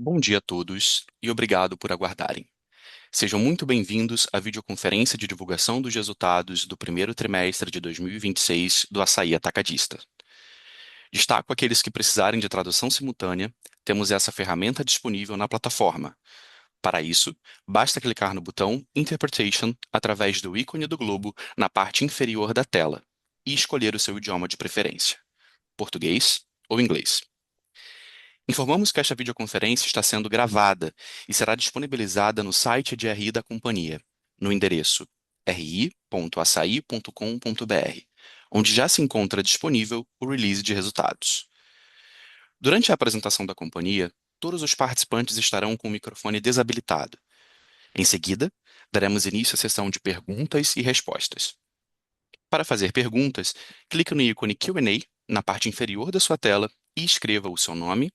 Bom dia a todos e obrigado por aguardarem. Sejam muito bem-vindos à videoconferência de divulgação dos resultados do primeiro trimestre de 2026 do Açaí Atacadista. Destaco aqueles que precisarem de tradução simultânea, temos essa ferramenta disponível na plataforma. Para isso, basta clicar no botão Interpretation através do ícone do globo na parte inferior da tela e escolher o seu idioma de preferência, português ou inglês. Informamos que esta videoconferência está sendo gravada e será disponibilizada no site de RI da companhia, no endereço ri.açaí.com.br, onde já se encontra disponível o release de resultados. Durante a apresentação da companhia, todos os participantes estarão com o microfone desabilitado. Em seguida, daremos início à sessão de perguntas e respostas. Para fazer perguntas, clique no ícone Q&A na parte inferior da sua tela e escreva o seu nome,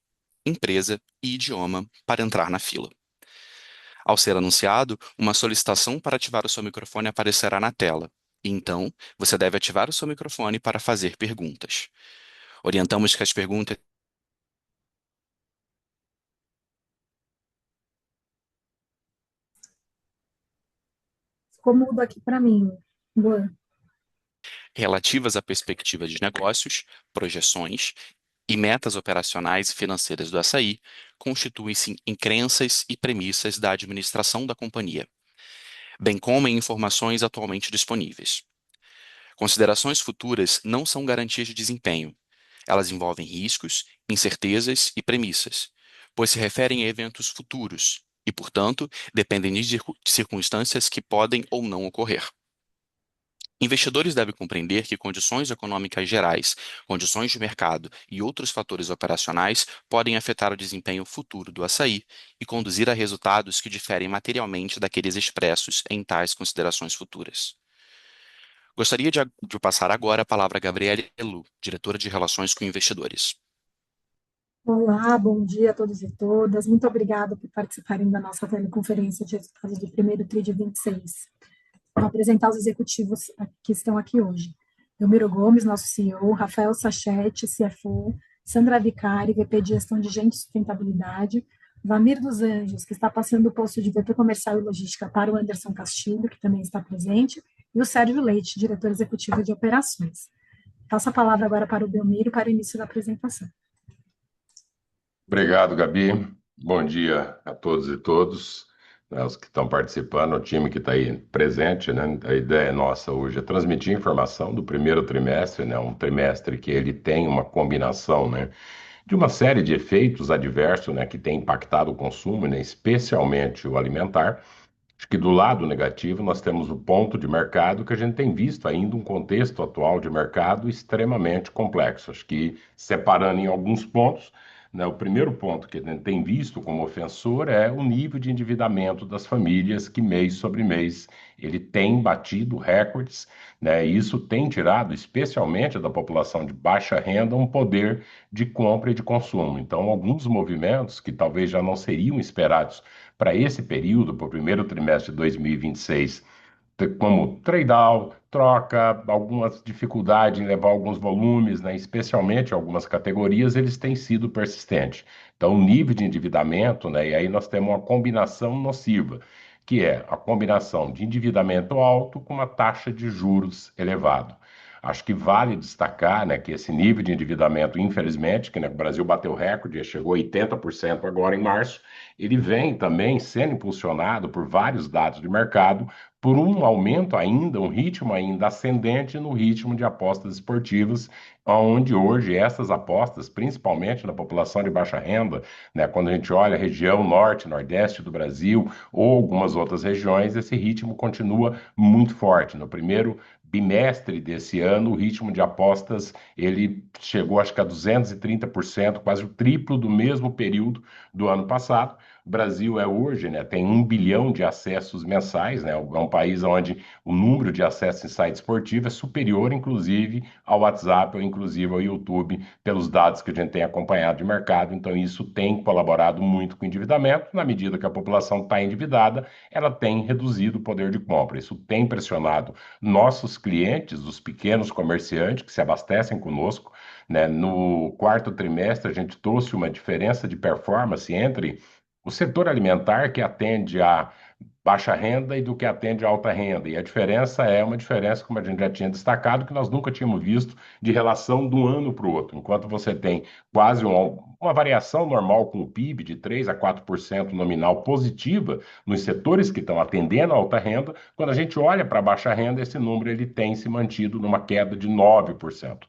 empresa e idioma para entrar na fila. Ao ser anunciado, uma solicitação para ativar o seu microfone aparecerá na tela. E então, você deve ativar o seu microfone para fazer perguntas. Orientamos que as perguntas Ficou mudo aqui para mim, Luan. relativas à perspectiva de negócios, projeções e metas operacionais e financeiras do Açaí constituem-se em crenças e premissas da administração da companhia, bem como em informações atualmente disponíveis. Considerações futuras não são garantias de desempenho. Elas envolvem riscos, incertezas e premissas, pois se referem a eventos futuros e, portanto, dependem de circunstâncias que podem ou não ocorrer. Investidores devem compreender que condições econômicas gerais, condições de mercado e outros fatores operacionais podem afetar o desempenho futuro do açaí e conduzir a resultados que diferem materialmente daqueles expressos em tais considerações futuras. Gostaria de passar agora a palavra a Gabriele Elu, diretora de Relações com Investidores. Olá, bom dia a todos e todas. Muito obrigada por participarem da nossa teleconferência de resultados do primeiro TRI de 26. Vou apresentar os executivos que estão aqui hoje. Elmiro Gomes, nosso CEO, Rafael Sachete, CFO, Sandra Vicari, VP de Gestão de Gente e Sustentabilidade, Vamir dos Anjos, que está passando o posto de VP Comercial e Logística para o Anderson Castilho, que também está presente, e o Sérgio Leite, diretor executivo de Operações. Passo a palavra agora para o Belmiro para o início da apresentação. Obrigado, Gabi. Bom dia a todos e todos, né, os que estão participando, o time que está aí presente, né? A ideia nossa hoje é transmitir informação do primeiro trimestre, né? Um trimestre que ele tem uma combinação, né, de uma série de efeitos adversos, né, que tem impactado o consumo, né, especialmente o alimentar. Acho que do lado negativo nós temos o ponto de mercado que a gente tem visto ainda um contexto atual de mercado extremamente complexo. Acho que separando em alguns pontos, né, o primeiro ponto que a gente tem visto como ofensor é o nível de endividamento das famílias que mês sobre mês ele tem batido recordes, né, e isso tem tirado especialmente da população de baixa renda um poder de compra e de consumo. Então, alguns movimentos que talvez já não seriam esperados para esse período, para o primeiro trimestre de 2026, como trade-down, troca, algumas dificuldades em levar alguns volumes, né, especialmente algumas categorias, eles têm sido persistentes. Então, o nível de endividamento, né, e aí nós temos uma combinação nociva, que é a combinação de endividamento alto com uma taxa de juros elevado. Acho que vale destacar, né, que esse nível de endividamento, infelizmente, que, né, o Brasil bateu recorde, chegou a 80% agora em março, ele vem também sendo impulsionado por vários dados de mercado, por um aumento ainda, um ritmo ainda ascendente no ritmo de apostas esportivas, onde hoje essas apostas, principalmente na população de baixa renda, né, quando a gente olha a região norte, nordeste do Brasil ou algumas outras regiões, esse ritmo continua muito forte. No primeiro bimestre desse ano, o ritmo de apostas ele chegou acho que a 230%, quase o triplo do mesmo período do ano passado, O Brasil hoje, né, tem 1 bilhão de acessos mensais, né? É um país onde o número de acessos em site esportivo é superior, inclusive, ao WhatsApp ou inclusive ao YouTube, pelos dados que a gente tem acompanhado de mercado. Então, isso tem colaborado muito com o endividamento. Na medida que a população está endividada, ela tem reduzido o poder de compra. Isso tem pressionado nossos clientes, os pequenos comerciantes que se abastecem conosco, né? No quarto trimestre, a gente trouxe uma diferença de performance entre o setor alimentar, que atende a baixa renda, e do que atende a alta renda. E a diferença é uma diferença, como a gente já tinha destacado, que nós nunca tínhamos visto de relação de um ano para o outro. Enquanto você tem quase uma variação normal com o PIB de 3 a 4% nominal positiva nos setores que estão atendendo a alta renda, quando a gente olha para a baixa renda, esse número ele tem se mantido numa queda de 9%.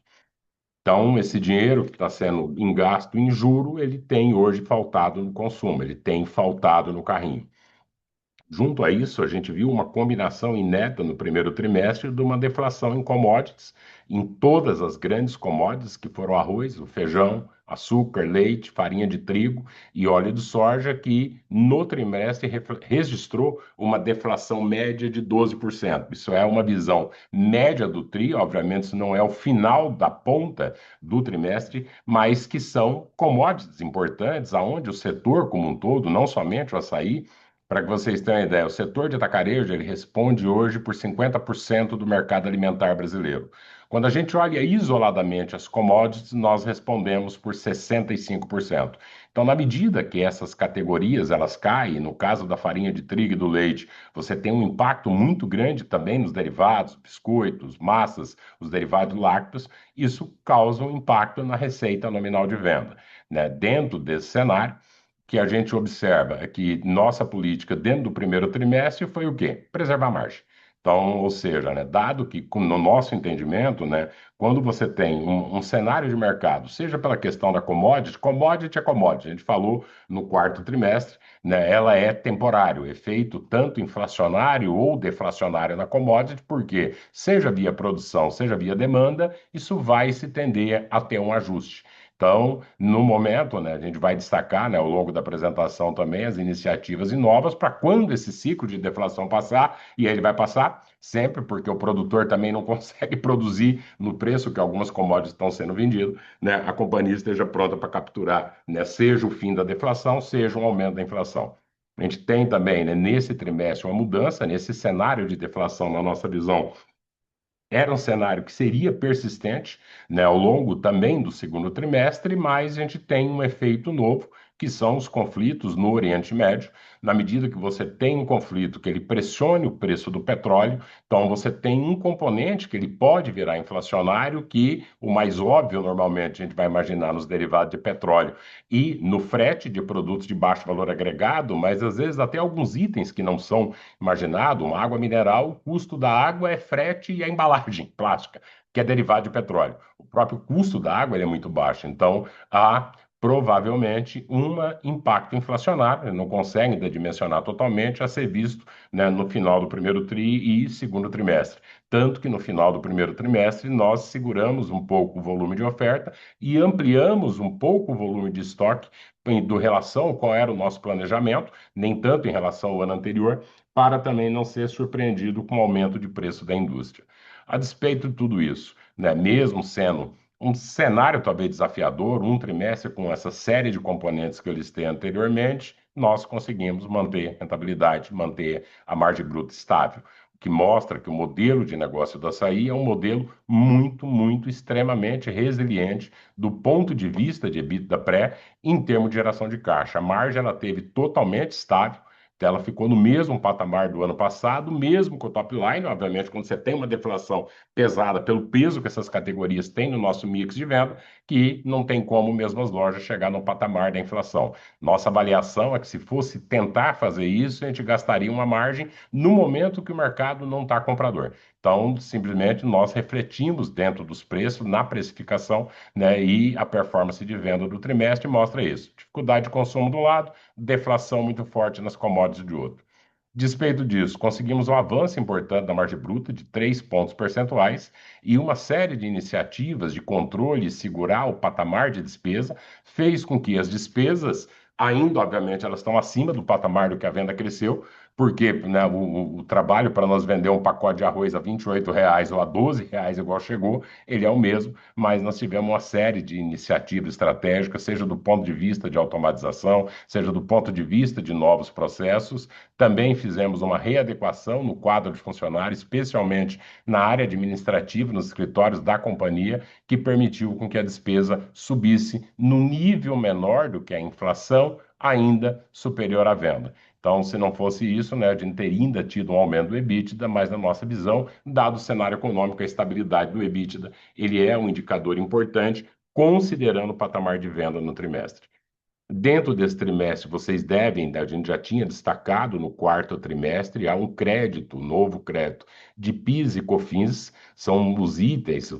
Então, esse dinheiro que está sendo gasto em juro, ele tem hoje faltado no consumo, ele tem faltado no carrinho. Junto a isso, a gente viu uma combinação inédita no primeiro trimestre de uma deflação em commodities, em todas as grandes commodities, que foram arroz, o feijão, açúcar, leite, farinha de trigo e óleo de soja, que no trimestre registrou uma deflação média de 12%. Isso é uma visão média do TRI, obviamente isso não é o final da ponta do trimestre, mas que são commodities importantes, aonde o setor como um todo, não somente o açaí, para que vocês tenham uma ideia, o setor de atacarejo ele responde hoje por 50% do mercado alimentar brasileiro. Quando a gente olha isoladamente as commodities, nós respondemos por 65%. Então, na medida que essas categorias elas caem, no caso da farinha de trigo e do leite, você tem um impacto muito grande também nos derivados, biscoitos, massas, os derivados lácteos, isso causa um impacto na receita nominal de venda, né? Dentro desse cenário, que a gente observa é que nossa política dentro do primeiro trimestre foi o quê? Preservar a margem. Então, ou seja, né, dado que no nosso entendimento, né, quando você tem um cenário de mercado, seja pela questão da commodity, commodity é commodity, a gente falou no quarto trimestre, né, ela é temporário, efeito tanto inflacionário ou deflacionário na commodity, porque seja via produção, seja via demanda, isso vai se tender a ter um ajuste. Então, no momento, né, a gente vai destacar, né, ao longo da apresentação também as iniciativas novas para quando esse ciclo de deflação passar, e ele vai passar sempre porque o produtor também não consegue produzir no preço que algumas commodities estão sendo vendidas, né, a companhia esteja pronta para capturar, né, seja o fim da deflação, seja um aumento da inflação. A gente tem também, né, nesse trimestre uma mudança, nesse cenário de deflação, na nossa visão, era um cenário que seria persistente, né, ao longo também do segundo trimestre, mas a gente tem um efeito novo, que são os conflitos no Oriente Médio. Na medida que você tem um conflito que ele pressione o preço do petróleo, então você tem um componente que ele pode virar inflacionário, que o mais óbvio, normalmente, a gente vai imaginar nos derivados de petróleo e no frete de produtos de baixo valor agregado, mas às vezes até alguns itens que não são imaginados, uma água mineral, o custo da água é frete e a embalagem plástica, que é derivado de petróleo. O próprio custo da água ele é muito baixo, então há provavelmente um impacto inflacionário, não consegue dimensionar totalmente, a ser visto, né, no final do primeiro tri e segundo trimestre. Tanto que no final do primeiro trimestre nós seguramos um pouco o volume de oferta e ampliamos um pouco o volume de estoque em relação ao qual era o nosso planejamento, nem tanto em relação ao ano anterior, para também não ser surpreendido com o aumento de preço da indústria. A despeito de tudo isso, né, mesmo sendo um cenário talvez desafiador, um trimestre com essa série de componentes que eu listei anteriormente, nós conseguimos manter a rentabilidade, manter a margem bruta estável, o que mostra que o modelo de negócio do açaí é um modelo muito extremamente resiliente do ponto de vista de EBITDA pré em termos de geração de caixa. A margem ela teve totalmente estável. Ela ficou no mesmo patamar do ano passado, mesmo com o top line. Obviamente, quando você tem uma deflação pesada pelo peso que essas categorias têm no nosso mix de venda, que não tem como mesmo as lojas chegar no patamar da inflação. Nossa avaliação é que se fosse tentar fazer isso, a gente gastaria uma margem no momento que o mercado não está comprador. Então, simplesmente nós refletimos dentro dos preços, na precificação, né, e a performance de venda do trimestre mostra isso. Dificuldade de consumo do lado, deflação muito forte nas commodities de outro. Despeito disso, conseguimos um avanço importante da margem bruta de 3 pontos percentuais e uma série de iniciativas de controle e segurar o patamar de despesa fez com que as despesas Ainda, obviamente, elas estão acima do patamar do que a venda cresceu, porque, né, o trabalho para nós vender um pacote de arroz a R$ 28 ou a R$ 12, igual chegou, ele é o mesmo, mas nós tivemos uma série de iniciativas estratégicas, seja do ponto de vista de automatização, seja do ponto de vista de novos processos. Também fizemos uma readequação no quadro de funcionários, especialmente na área administrativa, nos escritórios da companhia, que permitiu com que a despesa subisse no nível menor do que a inflação, ainda superior à venda. Então, se não fosse isso, né, a gente teria ainda tido um aumento do EBITDA, mas na nossa visão, dado o cenário econômico, a estabilidade do EBITDA, ele é um indicador importante, considerando o patamar de venda no trimestre. Dentro desse trimestre, vocês devem, a gente já tinha destacado no quarto trimestre, há um crédito, um novo crédito de PIS e COFINS, são os itens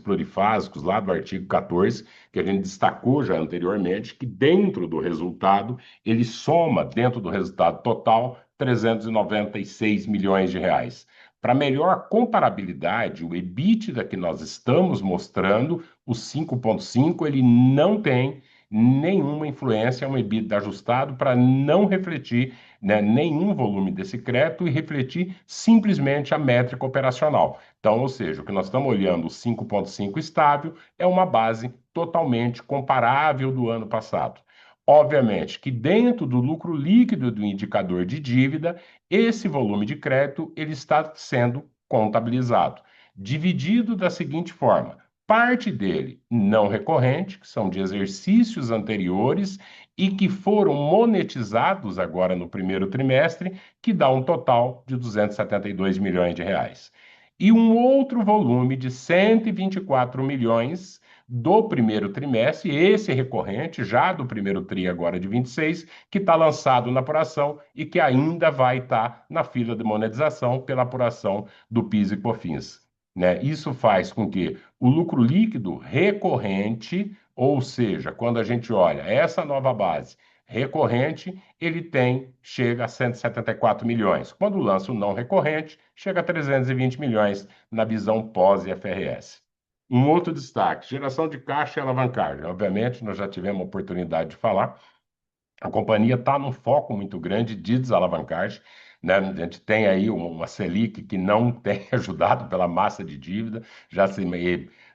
plurifásicos lá do artigo 14, que a gente destacou já anteriormente, que dentro do resultado, ele soma, dentro do resultado total, R$ 396 milhões. Para melhor comparabilidade, o EBITDA que nós estamos mostrando, o 5,5, ele não tem nenhuma influência, é um EBITDA ajustado para não refletir, né, nenhum volume desse crédito e refletir simplesmente a métrica operacional. Então, ou seja, o que nós estamos olhando, o 5,5 estável, é uma base totalmente comparável do ano passado. Obviamente que dentro do lucro líquido do indicador de dívida, esse volume de crédito ele está sendo contabilizado, dividido da seguinte forma: parte dele não recorrente, que são de exercícios anteriores e que foram monetizados agora no primeiro trimestre, que dá um total de R$ 272 milhões. E um outro volume de 124 milhões do primeiro trimestre, esse recorrente, já do primeiro TRI agora de 26, que está lançado na apuração e que ainda vai estar na fila de monetização pela apuração do PIS e COFINS. Né? Isso faz com que o lucro líquido recorrente, ou seja, quando a gente olha essa nova base recorrente, chega a 174 milhões. Quando lança o não recorrente, chega a 320 milhões na visão pós-IFRS. Um outro destaque: geração de caixa e alavancagem. Obviamente, nós já tivemos a oportunidade de falar. A companhia está num foco muito grande de desalavancagem, né? A gente tem aí uma Selic que não tem ajudado pela massa de dívida,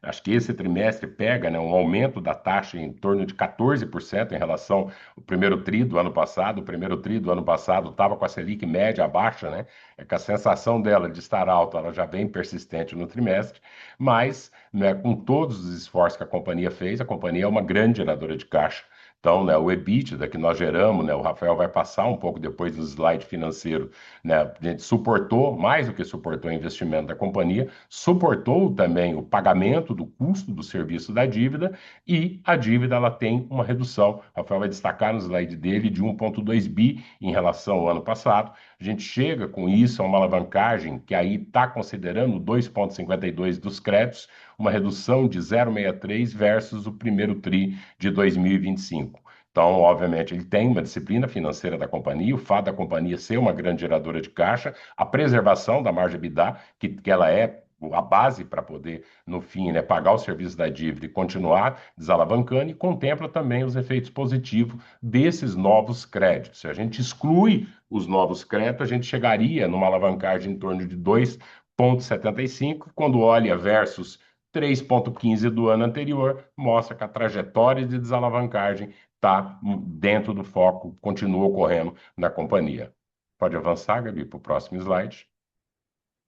acho que esse trimestre pega, né, um aumento da taxa em torno de 14% em relação ao primeiro tri do ano passado. O primeiro tri do ano passado estava com a Selic média baixa, né? É que a sensação dela de estar alta, ela já vem persistente no trimestre, mas, né, com todos os esforços que a companhia fez, a companhia é uma grande geradora de caixa. Então, né, o EBITDA que nós geramos, né, o Rafael vai passar um pouco depois do slide financeiro, né, a gente suportou, mais do que suportou o investimento da companhia, suportou também o pagamento do custo do serviço da dívida, e a dívida ela tem uma redução. O Rafael vai destacar no slide dele de 1,2 bi em relação ao ano passado. A gente chega com isso a uma alavancagem que aí está considerando 2,52 dos créditos, uma redução de 0,63 versus o primeiro TRI de 2025. Então, obviamente, ele tem uma disciplina financeira da companhia, o fato da companhia ser uma grande geradora de caixa, a preservação da margem EBITDA, que ela é a base para poder, no fim, né, pagar o serviço da dívida e continuar desalavancando, e contempla também os efeitos positivos desses novos créditos. Se a gente exclui os novos créditos, a gente chegaria numa alavancagem em torno de 2,75, quando olha versus 3,15 do ano anterior, mostra que a trajetória de desalavancagem está dentro do foco, continua ocorrendo na companhia. Pode avançar, Gabi, para o próximo slide.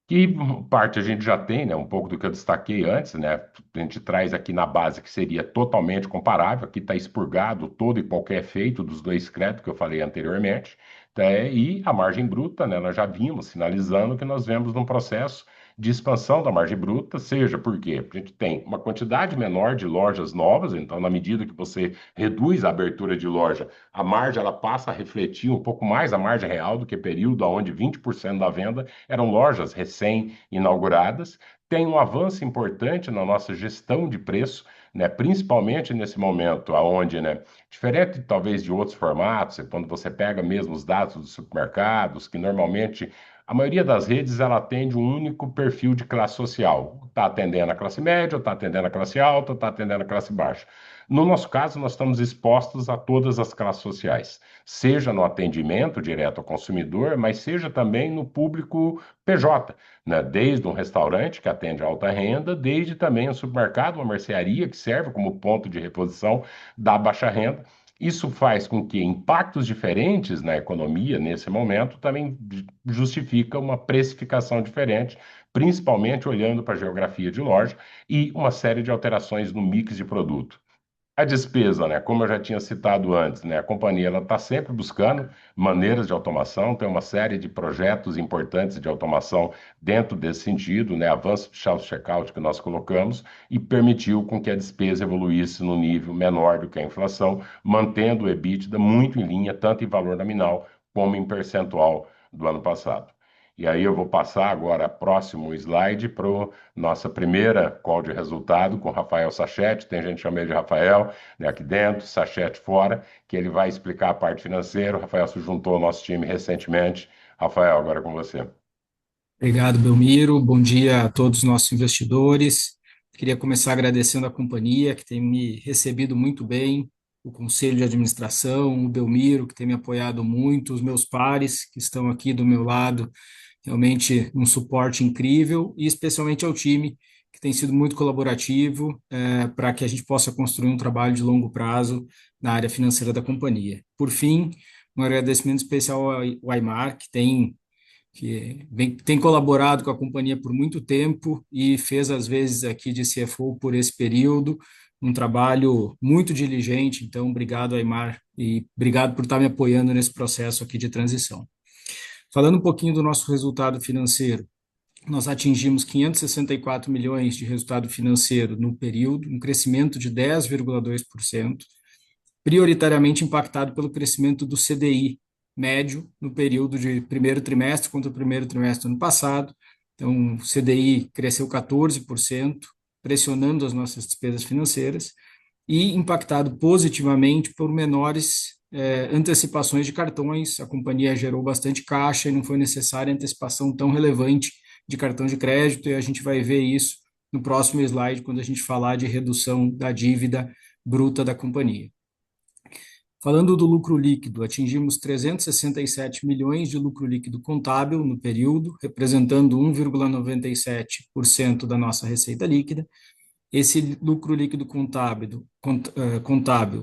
Que parte a gente já tem, né? Um pouco do que eu destaquei antes, né? A gente traz aqui na base que seria totalmente comparável, aqui está expurgado todo e qualquer efeito dos dois créditos que eu falei anteriormente, e a margem bruta, né? Nós já vimos sinalizando que nós vemos num processo de expansão da margem bruta, seja porque a gente tem uma quantidade menor de lojas novas, então, na medida que você reduz a abertura de loja, a margem ela passa a refletir um pouco mais a margem real do que período onde 20% da venda eram lojas recém-inauguradas. Tem um avanço importante na nossa gestão de preço, né, principalmente nesse momento onde, né, diferente talvez de outros formatos, quando você pega mesmo os dados dos supermercados, que normalmente a maioria das redes ela atende um único perfil de classe social. Está atendendo a classe média, está atendendo a classe alta, está atendendo a classe baixa. No nosso caso, nós estamos expostos a todas as classes sociais, seja no atendimento direto ao consumidor, mas seja também no público PJ, né? Desde um restaurante que atende a alta renda, desde também um supermercado, uma mercearia que serve como ponto de reposição da baixa renda. Isso faz com que impactos diferentes na economia, nesse momento, também justifica uma precificação diferente, principalmente olhando para a geografia de loja e uma série de alterações no mix de produto. A despesa, né, como eu já tinha citado antes, né, a companhia ela está sempre buscando maneiras de automação, tem uma série de projetos importantes de automação dentro desse sentido, né, avanço de self-checkout que nós colocamos e permitiu com que a despesa evoluísse no nível menor do que a inflação, mantendo o EBITDA muito em linha, tanto em valor nominal como em percentual do ano passado. E aí eu vou passar agora próximo slide para nossa primeira call de resultado com Rafael Sachete, tem gente que chama ele de Rafael, né, aqui dentro, Sachete fora, que ele vai explicar a parte financeira. O Rafael se juntou ao nosso time recentemente. Rafael, agora é com você. Obrigado, Belmiro. Bom dia a todos os nossos investidores. Queria começar agradecendo a companhia, que tem me recebido muito bem, o conselho de administração, o Belmiro, que tem me apoiado muito, os meus pares, que estão aqui do meu lado, realmente um suporte incrível, e especialmente ao time, que tem sido muito colaborativo, para que a gente possa construir um trabalho de longo prazo na área financeira da companhia. Por fim, um agradecimento especial ao Aimar, tem colaborado com a companhia por muito tempo e fez, às vezes, aqui de CFO por esse período, um trabalho muito diligente. Então, obrigado, Aimar, e obrigado por estar me apoiando nesse processo aqui de transição. Falando um pouquinho do nosso resultado financeiro, nós atingimos 564 milhões de resultado financeiro no período, um crescimento de 10,2%, prioritariamente impactado pelo crescimento do CDI médio no período de primeiro trimestre contra o primeiro trimestre do ano passado. Então, o CDI cresceu 14%, pressionando as nossas despesas financeiras e impactado positivamente por menores antecipações de cartões. A companhia gerou bastante caixa e não foi necessária antecipação tão relevante de cartão de crédito, e a gente vai ver isso no próximo slide, quando a gente falar de redução da dívida bruta da companhia. Falando do lucro líquido, atingimos 367 milhões de lucro líquido contábil no período, representando 1,97% da nossa receita líquida. Esse lucro líquido contábil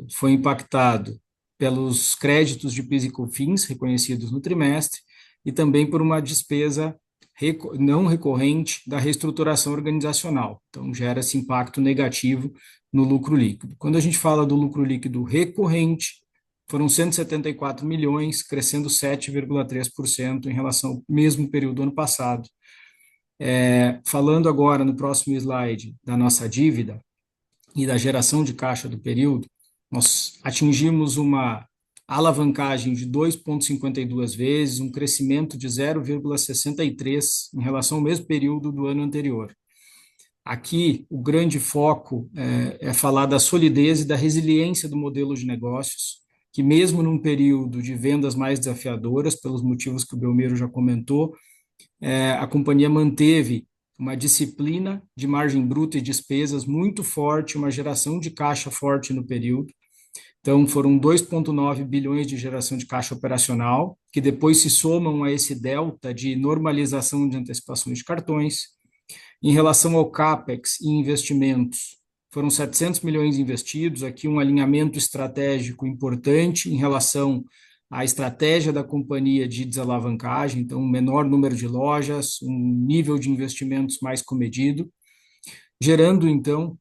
foi impactado pelos créditos de PIS e COFINS reconhecidos no trimestre e também por uma despesa não recorrente da reestruturação organizacional. Então, gera esse impacto negativo no lucro líquido. Quando a gente fala do lucro líquido recorrente, foram 174 milhões, crescendo 7,3% em relação ao mesmo período do ano passado. Falando agora no próximo slide da nossa dívida e da geração de caixa do período, nós atingimos uma alavancagem de 2,52 vezes, um crescimento de 0,63 em relação ao mesmo período do ano anterior. Aqui, o grande foco é falar da solidez e da resiliência do modelo de negócios, que mesmo num período de vendas mais desafiadoras, pelos motivos que o Belmiro já comentou, a companhia manteve uma disciplina de margem bruta e despesas muito forte, uma geração de caixa forte no período. Então, foram 2,9 bilhões de geração de caixa operacional, que depois se somam a esse delta de normalização de antecipações de cartões. Em relação ao CAPEX e investimentos, foram 700 milhões investidos, aqui um alinhamento estratégico importante em relação à estratégia da companhia de desalavancagem, então um menor número de lojas, um nível de investimentos mais comedido, gerando então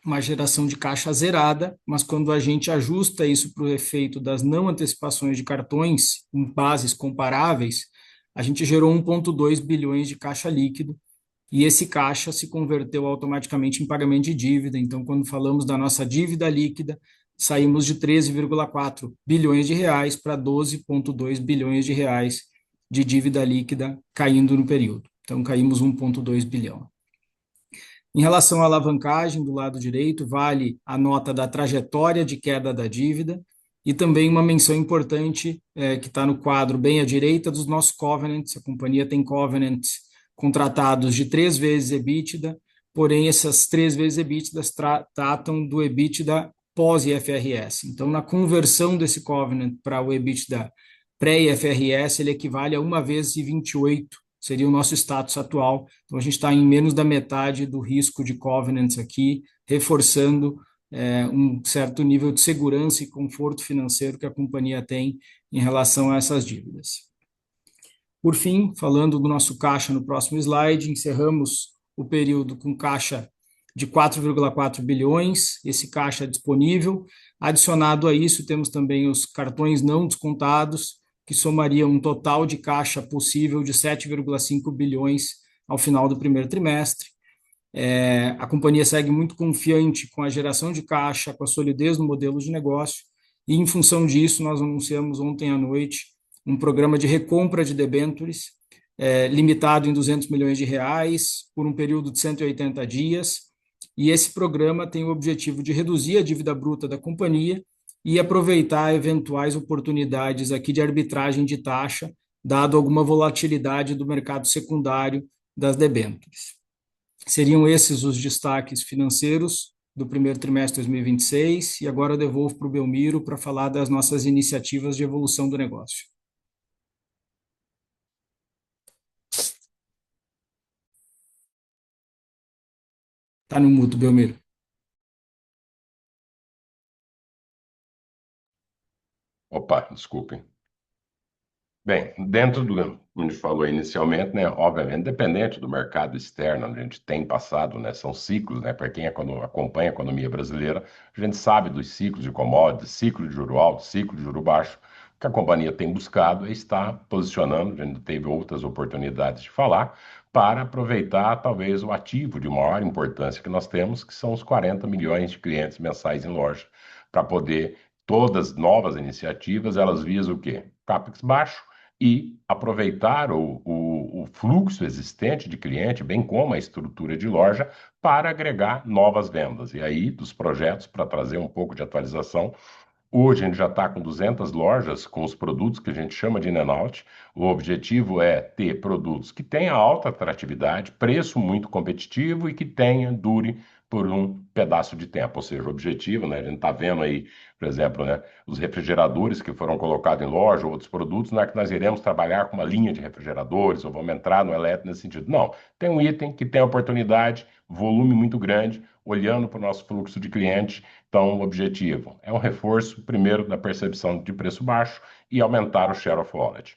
uma geração de caixa zerada, mas quando a gente ajusta isso para o efeito das não antecipações de cartões em bases comparáveis, a gente gerou 1,2 bilhões de caixa líquido, e esse caixa se converteu automaticamente em pagamento de dívida. Então, quando falamos da nossa dívida líquida, saímos de 13,4 bilhões de reais para 12,2 bilhões de reais de dívida líquida caindo no período. Então, caímos 1,2 bilhão. Em relação à alavancagem, do lado direito, vale a nota da trajetória de queda da dívida e também uma menção importante que está no quadro bem à direita dos nossos covenants. A companhia tem covenants contratados de 3 vezes EBITDA, porém essas 3 vezes EBITDA tratam do EBITDA pós-IFRS. Então, na conversão desse covenant para o EBITDA pré-IFRS, ele equivale a 1 vezes 28, seria o nosso status atual. Então, a gente está em menos da metade do risco de covenants aqui, reforçando um certo nível de segurança e conforto financeiro que a companhia tem em relação a essas dívidas. Por fim, falando do nosso caixa no próximo slide, encerramos o período com caixa de 4,4 bilhões, esse caixa é disponível. Adicionado a isso, temos também os cartões não descontados, que somariam um total de caixa possível de 7,5 bilhões ao final do primeiro trimestre. A companhia segue muito confiante com a geração de caixa, com a solidez no modelo de negócio, e em função disso, nós anunciamos ontem à noite um programa de recompra de debêntures, limitado em 200 milhões de reais, por um período de 180 dias, e esse programa tem o objetivo de reduzir a dívida bruta da companhia e aproveitar eventuais oportunidades aqui de arbitragem de taxa, dado alguma volatilidade do mercado secundário das debêntures. Seriam esses os destaques financeiros do primeiro trimestre de 2026, e agora eu devolvo para o Belmiro para falar das nossas iniciativas de evolução do negócio. Está no mudo, Belmiro. Opa, desculpem. Bem, dentro do que a gente falou inicialmente, né, obviamente, dependente do mercado externo, onde a gente tem passado, né, são ciclos, né, para quem acompanha a economia brasileira, a gente sabe dos ciclos de commodities, ciclo de juro alto, ciclo de juro baixo. O que a companhia tem buscado é estar posicionando, a gente teve outras oportunidades de falar, para aproveitar talvez o ativo de maior importância que nós temos, que são os 40 milhões de clientes mensais em loja, para poder todas novas iniciativas, elas visam o quê? CAPEX baixo, e aproveitar o fluxo existente de cliente, bem como a estrutura de loja, para agregar novas vendas. E aí, dos projetos, para trazer um pouco de atualização, hoje a gente já está com 200 lojas com os produtos que a gente chama de in-and-out. O objetivo é ter produtos que tenham alta atratividade, preço muito competitivo e que dure por um pedaço de tempo. Ou seja, o objetivo, né, a gente está vendo aí, por exemplo, né, os refrigeradores que foram colocados em loja, outros produtos, não é que nós iremos trabalhar com uma linha de refrigeradores ou vamos entrar no elétrico nesse sentido. Não, tem um item que tem oportunidade, volume muito grande, olhando para o nosso fluxo de cliente. Então, o objetivo é um reforço, primeiro, da percepção de preço baixo e aumentar o share of wallet.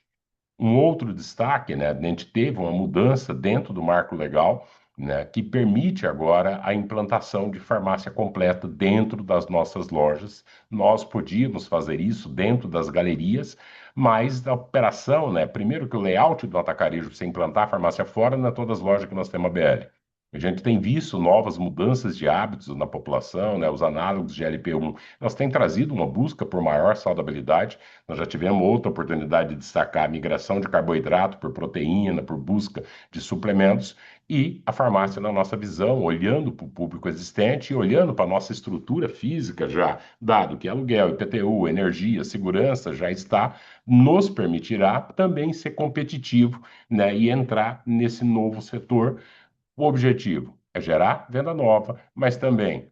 Um outro destaque, né, a gente teve uma mudança dentro do marco legal, né, que permite agora a implantação de farmácia completa dentro das nossas lojas. Nós podíamos fazer isso dentro das galerias, mas a operação, né, primeiro que o layout do atacarejo, você implantar a farmácia fora, não é todas as lojas que nós temos ABL. A gente tem visto novas mudanças de hábitos na população, né? Os análogos de LP1, nós têm trazido uma busca por maior saudabilidade. Nós já tivemos outra oportunidade de destacar a migração de carboidrato por proteína, por busca de suplementos, e a farmácia, na nossa visão, olhando para o público existente e olhando para a nossa estrutura física já, dado que aluguel, IPTU, energia, segurança já está, nos permitirá também ser competitivo, né? E entrar nesse novo setor. O objetivo é gerar venda nova, mas também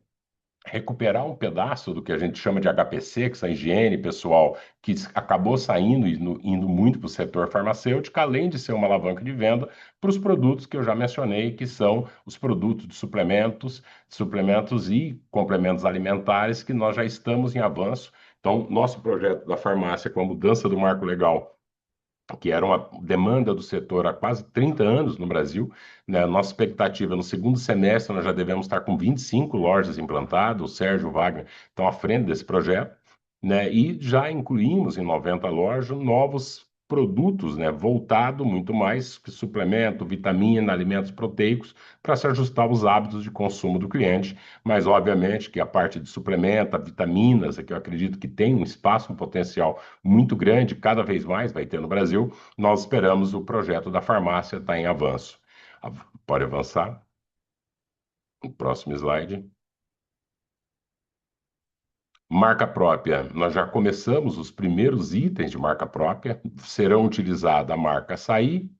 recuperar um pedaço do que a gente chama de HPC, que são higiene pessoal, que acabou saindo e indo muito para o setor farmacêutico, além de ser uma alavanca de venda para os produtos que eu já mencionei, que são os produtos de suplementos e complementos alimentares, que nós já estamos em avanço. Então, nosso projeto da farmácia com a mudança do marco legal, que era uma demanda do setor há quase 30 anos no Brasil, né? Nossa expectativa no segundo semestre, nós já devemos estar com 25 lojas implantadas, o Sérgio e o Wagner estão à frente desse projeto, né? E já incluímos em 90 lojas novos produtos, né? Voltado muito mais que suplemento, vitamina, alimentos proteicos, para se ajustar aos hábitos de consumo do cliente, mas obviamente que a parte de suplemento, vitaminas, é que eu acredito que tem um espaço, um potencial muito grande, cada vez mais vai ter no Brasil. Nós esperamos o projeto da farmácia estar em avanço. Pode avançar. O próximo slide. Marca própria. Nós já começamos os primeiros itens de marca própria. Serão utilizada a marca Açaí,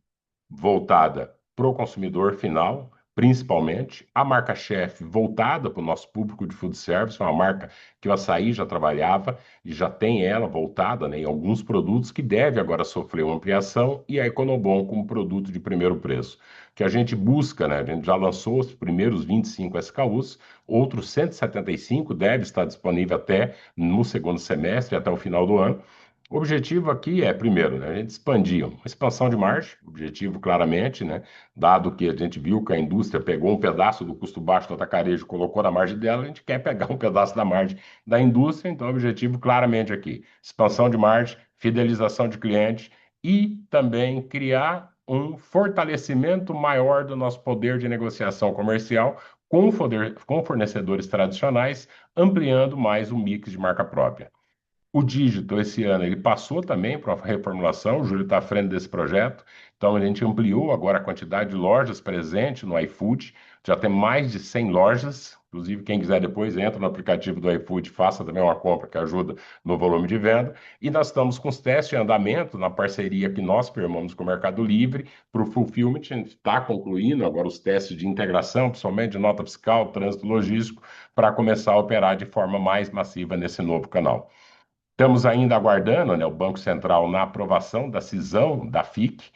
voltada para o consumidor final, principalmente, a marca-chefe voltada para o nosso público de food service, uma marca que o Açaí já trabalhava e já tem ela voltada, né, em alguns produtos que deve agora sofrer uma ampliação, e a Econobom como produto de primeiro preço. Que a gente busca, né, a gente já lançou os primeiros 25 SKUs, outros 175 deve estar disponível até no segundo semestre, até o final do ano. O objetivo aqui é, primeiro, né, a gente expandir, uma expansão de margem, objetivo claramente, né, dado que a gente viu que a indústria pegou um pedaço do custo baixo do atacarejo e colocou na margem dela, a gente quer pegar um pedaço da margem da indústria, então o objetivo claramente aqui, expansão de margem, fidelização de clientes e também criar um fortalecimento maior do nosso poder de negociação comercial com fornecedores tradicionais, ampliando mais o mix de marca própria. O dígito, esse ano, ele passou também para uma reformulação, o Júlio está à frente desse projeto, então a gente ampliou agora a quantidade de lojas presentes no iFood, já tem mais de 100 lojas, inclusive quem quiser depois entra no aplicativo do iFood, faça também uma compra que ajuda no volume de venda, e nós estamos com os testes em andamento na parceria que nós firmamos com o Mercado Livre para o Fulfillment, a gente está concluindo agora os testes de integração, principalmente de nota fiscal, trânsito logístico, para começar a operar de forma mais massiva nesse novo canal. Estamos ainda aguardando, né, o Banco Central na aprovação da cisão da FIC,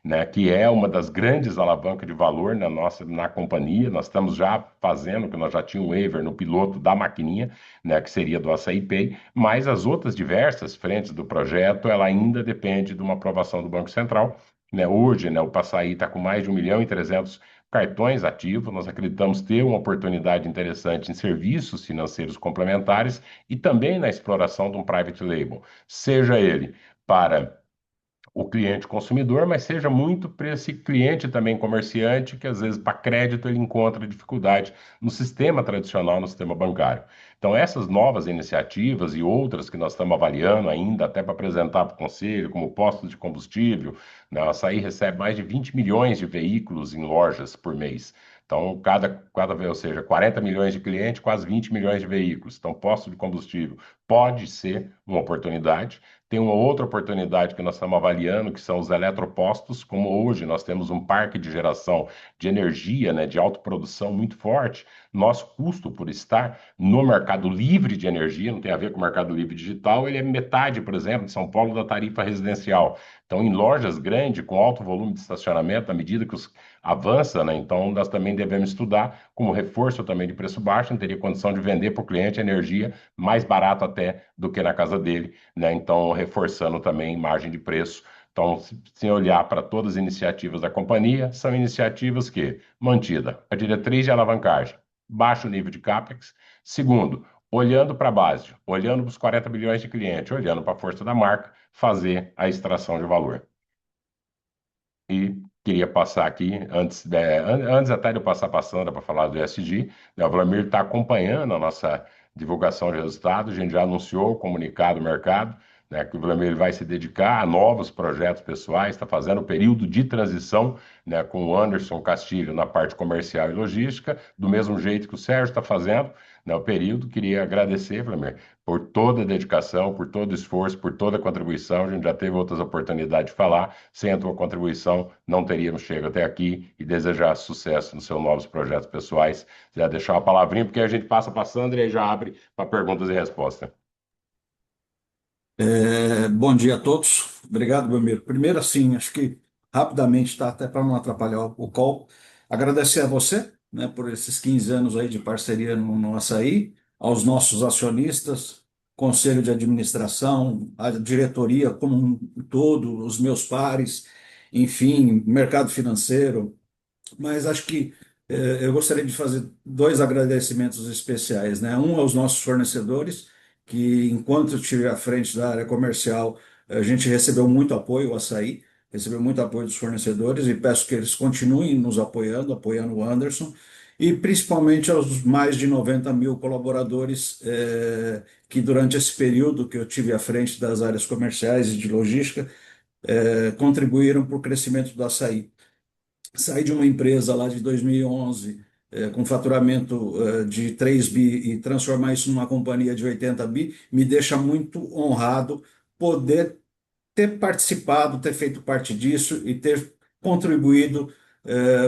né, que é uma das grandes alavancas de valor na companhia. Nós estamos já fazendo, que nós já tínhamos um waiver no piloto da maquininha, né, que seria do Açaí Pay, mas as outras diversas frentes do projeto, ela ainda depende de uma aprovação do Banco Central. Né, hoje, né, o Passaí está com mais de 1.300.000 cartões ativos, nós acreditamos ter uma oportunidade interessante em serviços financeiros complementares e também na exploração de um private label, seja ele para o cliente consumidor, mas seja muito para esse cliente também comerciante, que às vezes para crédito ele encontra dificuldade no sistema tradicional, no sistema bancário. Então, essas novas iniciativas e outras que nós estamos avaliando ainda, até para apresentar para o Conselho, como postos de combustível, né? A Açaí recebe mais de 20 milhões de veículos em lojas por mês. Então, ou seja, 40 milhões de clientes, quase 20 milhões de veículos. Então, posto de combustível pode ser uma oportunidade. Tem uma outra oportunidade que nós estamos avaliando, que são os eletropostos. Como hoje nós temos um parque de geração de energia, né, de autoprodução muito forte, nosso custo por estar no mercado livre de energia, não tem a ver com o mercado livre digital, ele é metade, por exemplo, de São Paulo da tarifa residencial. Então, em lojas grandes, com alto volume de estacionamento, à medida que avança, né, então nós também devemos estudar como reforço também de preço baixo, não teria condição de vender para o cliente energia mais barato até do que na casa dele, né? Então, reforçando também margem de preço. Então, se olhar para todas as iniciativas da companhia, são iniciativas que, mantida a diretriz de alavancagem, baixo nível de CAPEX. Segundo, olhando para a base, olhando para os 40 bilhões de clientes, olhando para a força da marca, fazer a extração de valor. E queria passar aqui, antes até de eu passar para a Sandra para falar do ESG, né, o Vladimir está acompanhando a nossa divulgação de resultados, a gente já anunciou o comunicado do mercado, né, que o Vladimir vai se dedicar a novos projetos pessoais, está fazendo o período de transição, né, com o Anderson Castilho na parte comercial e logística, do mesmo jeito que o Sérgio está fazendo, né, o período. Queria agradecer, Vladimir, por toda a dedicação, por todo o esforço, por toda a contribuição. A gente já teve outras oportunidades de falar. Sem a tua contribuição, não teríamos chegado até aqui, e desejar sucesso nos seus novos projetos pessoais. Já deixar uma palavrinha, porque a gente passa para a Sandra e aí já abre para perguntas e respostas. Bom dia a todos. Obrigado, Belmiro. Primeiro, assim, acho que rapidamente, tá, até para não atrapalhar o call, agradecer a você, né, por esses 15 anos aí de parceria no Açaí, aos nossos acionistas, conselho de administração, a diretoria como um todo, os meus pares, enfim, mercado financeiro, mas acho que eu gostaria de fazer dois agradecimentos especiais, né? Um aos nossos fornecedores, que enquanto eu estive à frente da área comercial, a gente recebeu muito apoio, o Açaí recebeu muito apoio dos fornecedores e peço que eles continuem nos apoiando, apoiando o Anderson, e principalmente aos mais de 90 mil colaboradores que durante esse período que eu tive à frente das áreas comerciais e de logística, contribuíram para o crescimento do Açaí. Sair de uma empresa lá de 2011, com faturamento de 3 bi e transformar isso numa companhia de 80 bi, me deixa muito honrado poder ter participado, ter feito parte disso e ter contribuído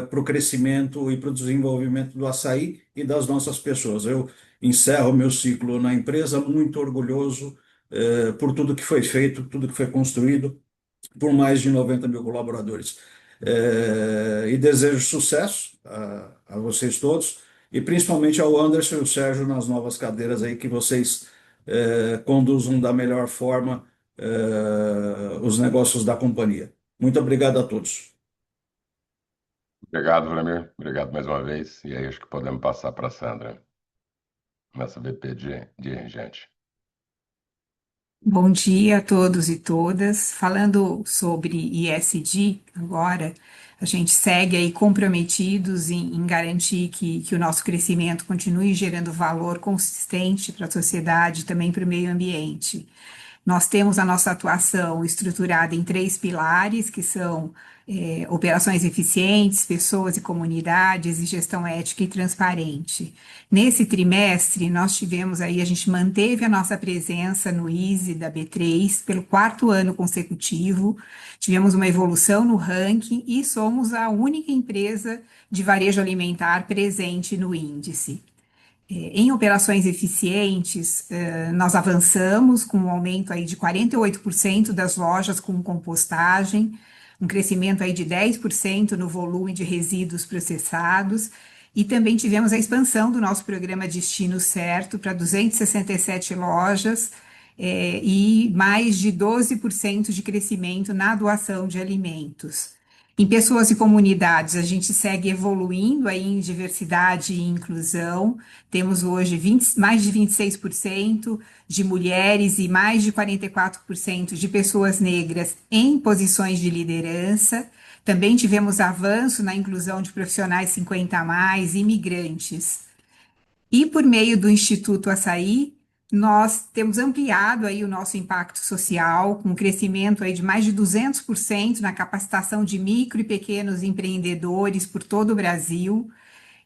para o crescimento e para o desenvolvimento do açaí e das nossas pessoas. Eu encerro meu ciclo na empresa muito orgulhoso por tudo que foi feito, tudo que foi construído por mais de 90 mil colaboradores. E desejo sucesso a vocês todos, e principalmente ao Anderson e ao Sérgio nas novas cadeiras aí, que vocês conduzam da melhor forma os negócios da companhia. Muito obrigado a todos. Obrigado, Vladimir. Obrigado mais uma vez. E aí acho que podemos passar para a Sandra, nossa VP de dirigente. Bom dia a todos e todas. Falando sobre ESG agora, a gente segue aí comprometidos em garantir que o nosso crescimento continue gerando valor consistente para a sociedade e também para o meio ambiente. Nós temos a nossa atuação estruturada em 3 pilares, que são operações eficientes, pessoas e comunidades e gestão ética e transparente. Nesse trimestre, nós tivemos aí, a gente manteve a nossa presença no ISE da B3 pelo 4º ano consecutivo, tivemos uma evolução no ranking e somos a única empresa de varejo alimentar presente no índice. Em operações eficientes, nós avançamos com um aumento aí de 48% das lojas com compostagem, um crescimento aí de 10% no volume de resíduos processados, e também tivemos a expansão do nosso programa Destino Certo para 267 lojas, e mais de 12% de crescimento na doação de alimentos. Em pessoas e comunidades, a gente segue evoluindo aí em diversidade e inclusão. Temos hoje mais de 26% de mulheres e mais de 44% de pessoas negras em posições de liderança. Também tivemos avanço na inclusão de profissionais 50 a mais, imigrantes. E por meio do Instituto Açaí, nós temos ampliado aí o nosso impacto social, com um crescimento aí de mais de 200% na capacitação de micro e pequenos empreendedores por todo o Brasil,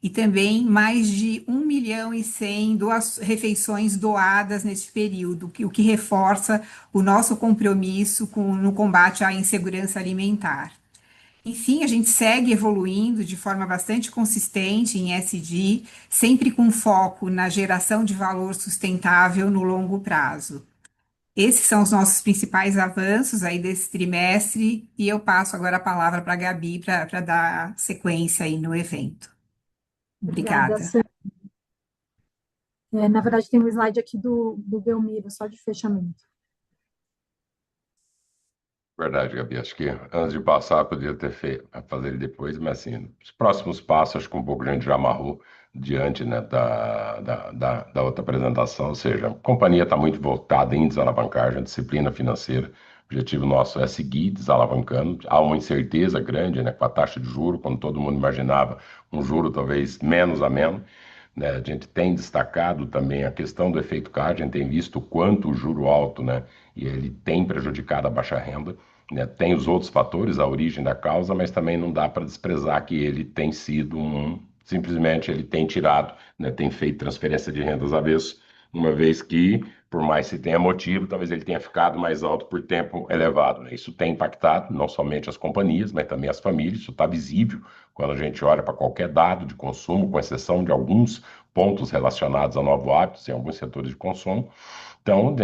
e também mais de 1.100.000 refeições doadas neste período, o que reforça o nosso compromisso no combate à insegurança alimentar. Enfim, a gente segue evoluindo de forma bastante consistente em ESG, sempre com foco na geração de valor sustentável no longo prazo. Esses são os nossos principais avanços aí desse trimestre, e eu passo agora a palavra para a Gabi para dar sequência aí no evento. Obrigada, Obrigada. Sandra. Na verdade, tem um slide aqui do Belmiro, só de fechamento. Verdade, Gabi. Acho que antes de passar, podia ter feito, fazer ele depois, mas assim, os próximos passos, acho que um pouco a gente já amarrou diante, né, da outra apresentação, ou seja, a companhia está muito voltada em desalavancagem, disciplina financeira. O objetivo nosso é seguir desalavancando. Há uma incerteza grande, né, com a taxa de juro, quando todo mundo imaginava um juro talvez menos a menos. Né, a gente tem destacado também a questão do efeito CAD, a gente tem visto o quanto o juro alto, né, e ele tem prejudicado a baixa renda. Né, tem os outros fatores, a origem da causa, mas também não dá para desprezar que ele tem sido simplesmente ele tem tirado, né, tem feito transferência de rendas avesso, uma vez que, por mais que tenha motivo, talvez ele tenha ficado mais alto por tempo elevado. Né? Isso tem impactado não somente as companhias, mas também as famílias. Isso está visível quando a gente olha para qualquer dado de consumo, com exceção de alguns pontos relacionados a novos hábitos em alguns setores de consumo. Então,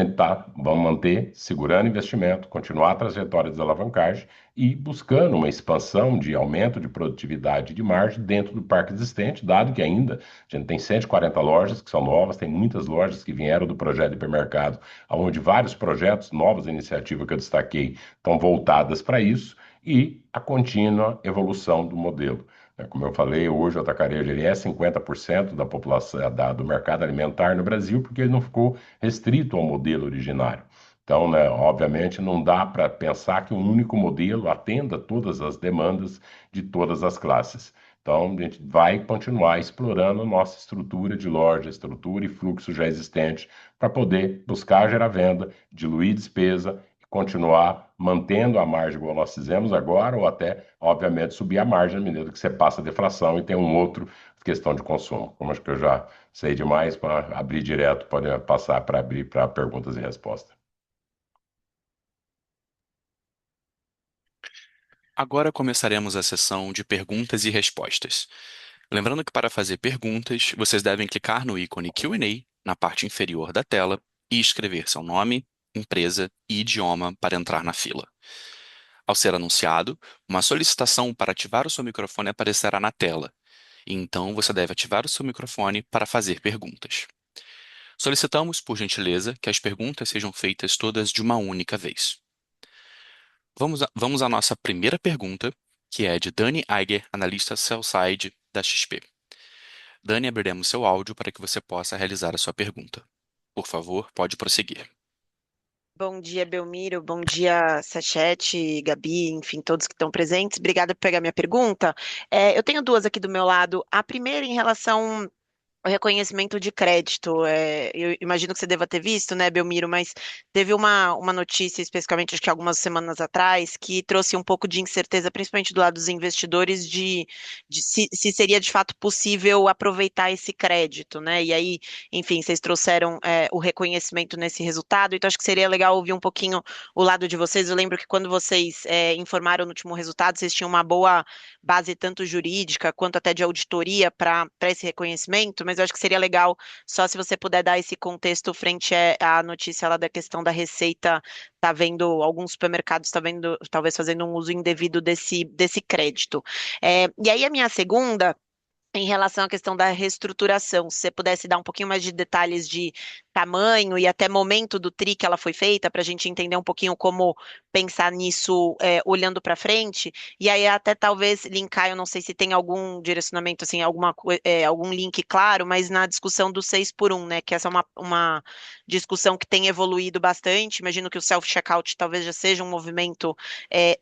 vamos manter, segurando investimento, continuar a trajetória de desalavancagem e buscando uma expansão de aumento de produtividade e de margem dentro do parque existente, dado que ainda a gente tem 140 lojas que são novas, tem muitas lojas que vieram do projeto de hipermercado, onde vários projetos, novas iniciativas que eu destaquei, estão voltadas para isso, e a contínua evolução do modelo. Como eu falei, hoje o atacarejo ele é 50% da população do mercado alimentar no Brasil, porque ele não ficou restrito ao modelo originário. Então, né, obviamente, não dá para pensar que um único modelo atenda todas as demandas de todas as classes. Então, a gente vai continuar explorando a nossa estrutura de loja, estrutura e fluxo já existente, para poder buscar gerar venda, diluir despesa, continuar mantendo a margem igual nós fizemos agora, ou até, obviamente, subir a margem, à medida que você passa a deflação e tem um outro questão de consumo. Como acho que eu já sei demais, para abrir direto, pode passar para abrir para perguntas e respostas. Agora começaremos a sessão de perguntas e respostas. Lembrando que para fazer perguntas, vocês devem clicar no ícone Q&A na parte inferior da tela e escrever seu nome, empresa e idioma para entrar na fila. Ao ser anunciado, uma solicitação para ativar o seu microfone aparecerá na tela, e então você deve ativar o seu microfone para fazer perguntas. Solicitamos, por gentileza, que as perguntas sejam feitas todas de uma única vez. Vamos à nossa primeira pergunta, que é de Dani Eiger, analista sell-side da XP. Dani, abriremos seu áudio para que você possa realizar a sua pergunta. Por favor, pode prosseguir. Bom dia, Belmiro. Bom dia, Sachete, Gabi, enfim, todos que estão presentes. Obrigada por pegar minha pergunta. Eu tenho duas aqui do meu lado. A primeira em relação ao reconhecimento de crédito. Eu imagino que você deva ter visto, né, Belmiro, mas teve uma notícia, especificamente, acho que algumas semanas atrás, que trouxe um pouco de incerteza, principalmente do lado dos investidores, de se seria de fato possível aproveitar esse crédito, né? E aí, enfim, vocês trouxeram o reconhecimento nesse resultado, então acho que seria legal ouvir um pouquinho o lado de vocês. Eu lembro que quando vocês informaram no último resultado, vocês tinham uma boa base tanto jurídica quanto até de auditoria para esse reconhecimento, mas eu acho que seria legal só se você puder dar esse contexto frente à notícia lá da questão da Receita, tá vendo alguns supermercados tá vendo talvez fazendo um uso indevido desse crédito. E aí a minha segunda em relação à questão da reestruturação, se você pudesse dar um pouquinho mais de detalhes de tamanho e até momento do TRI que ela foi feita, para a gente entender um pouquinho como pensar nisso olhando para frente, e aí até talvez linkar, eu não sei se tem algum direcionamento, assim, algum link claro, mas na discussão do 6 por 1, né, que essa é uma discussão que tem evoluído bastante, imagino que o self-checkout talvez já seja um movimento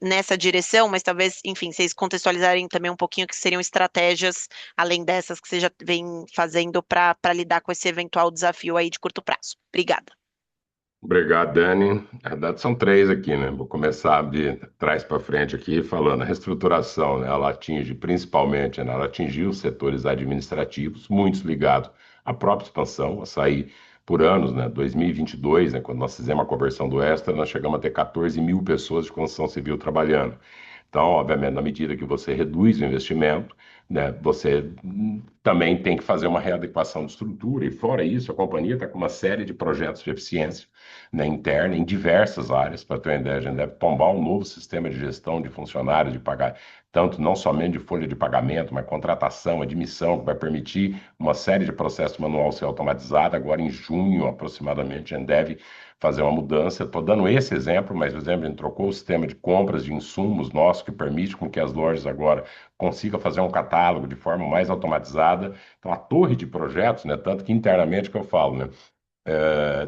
nessa direção, mas talvez, enfim, vocês contextualizarem também um pouquinho que seriam estratégias além dessas que você já vem fazendo para lidar com esse eventual desafio aí de curto prazo. Obrigada. Obrigado, Dani. Na verdade, são três aqui, né? Vou começar de trás para frente aqui falando. A reestruturação, né? Ela atinge principalmente, né? Ela atingiu os setores administrativos, muitos ligados à própria expansão, a sair por anos, né? 2022, né? Quando nós fizemos a conversão do Extra, nós chegamos a ter 14 mil pessoas de construção civil trabalhando. Então, obviamente, na medida que você reduz o investimento, né, você também tem que fazer uma readequação de estrutura, e fora isso, a companhia está com uma série de projetos de eficiência, né, interna em diversas áreas. Para ter uma ideia, a gente deve tombar um novo sistema de gestão de funcionários, de pagar, tanto não somente de folha de pagamento, mas contratação, admissão, que vai permitir uma série de processos manual ser automatizado. Agora, em junho, aproximadamente, a gente deve fazer uma mudança. Estou dando esse exemplo, mas, por exemplo, a gente trocou o sistema de compras de insumos nosso, que permite com que as lojas agora consigam fazer um catálogo de forma mais automatizada. Então, a torre de projetos, né, tanto que internamente que eu falo, né,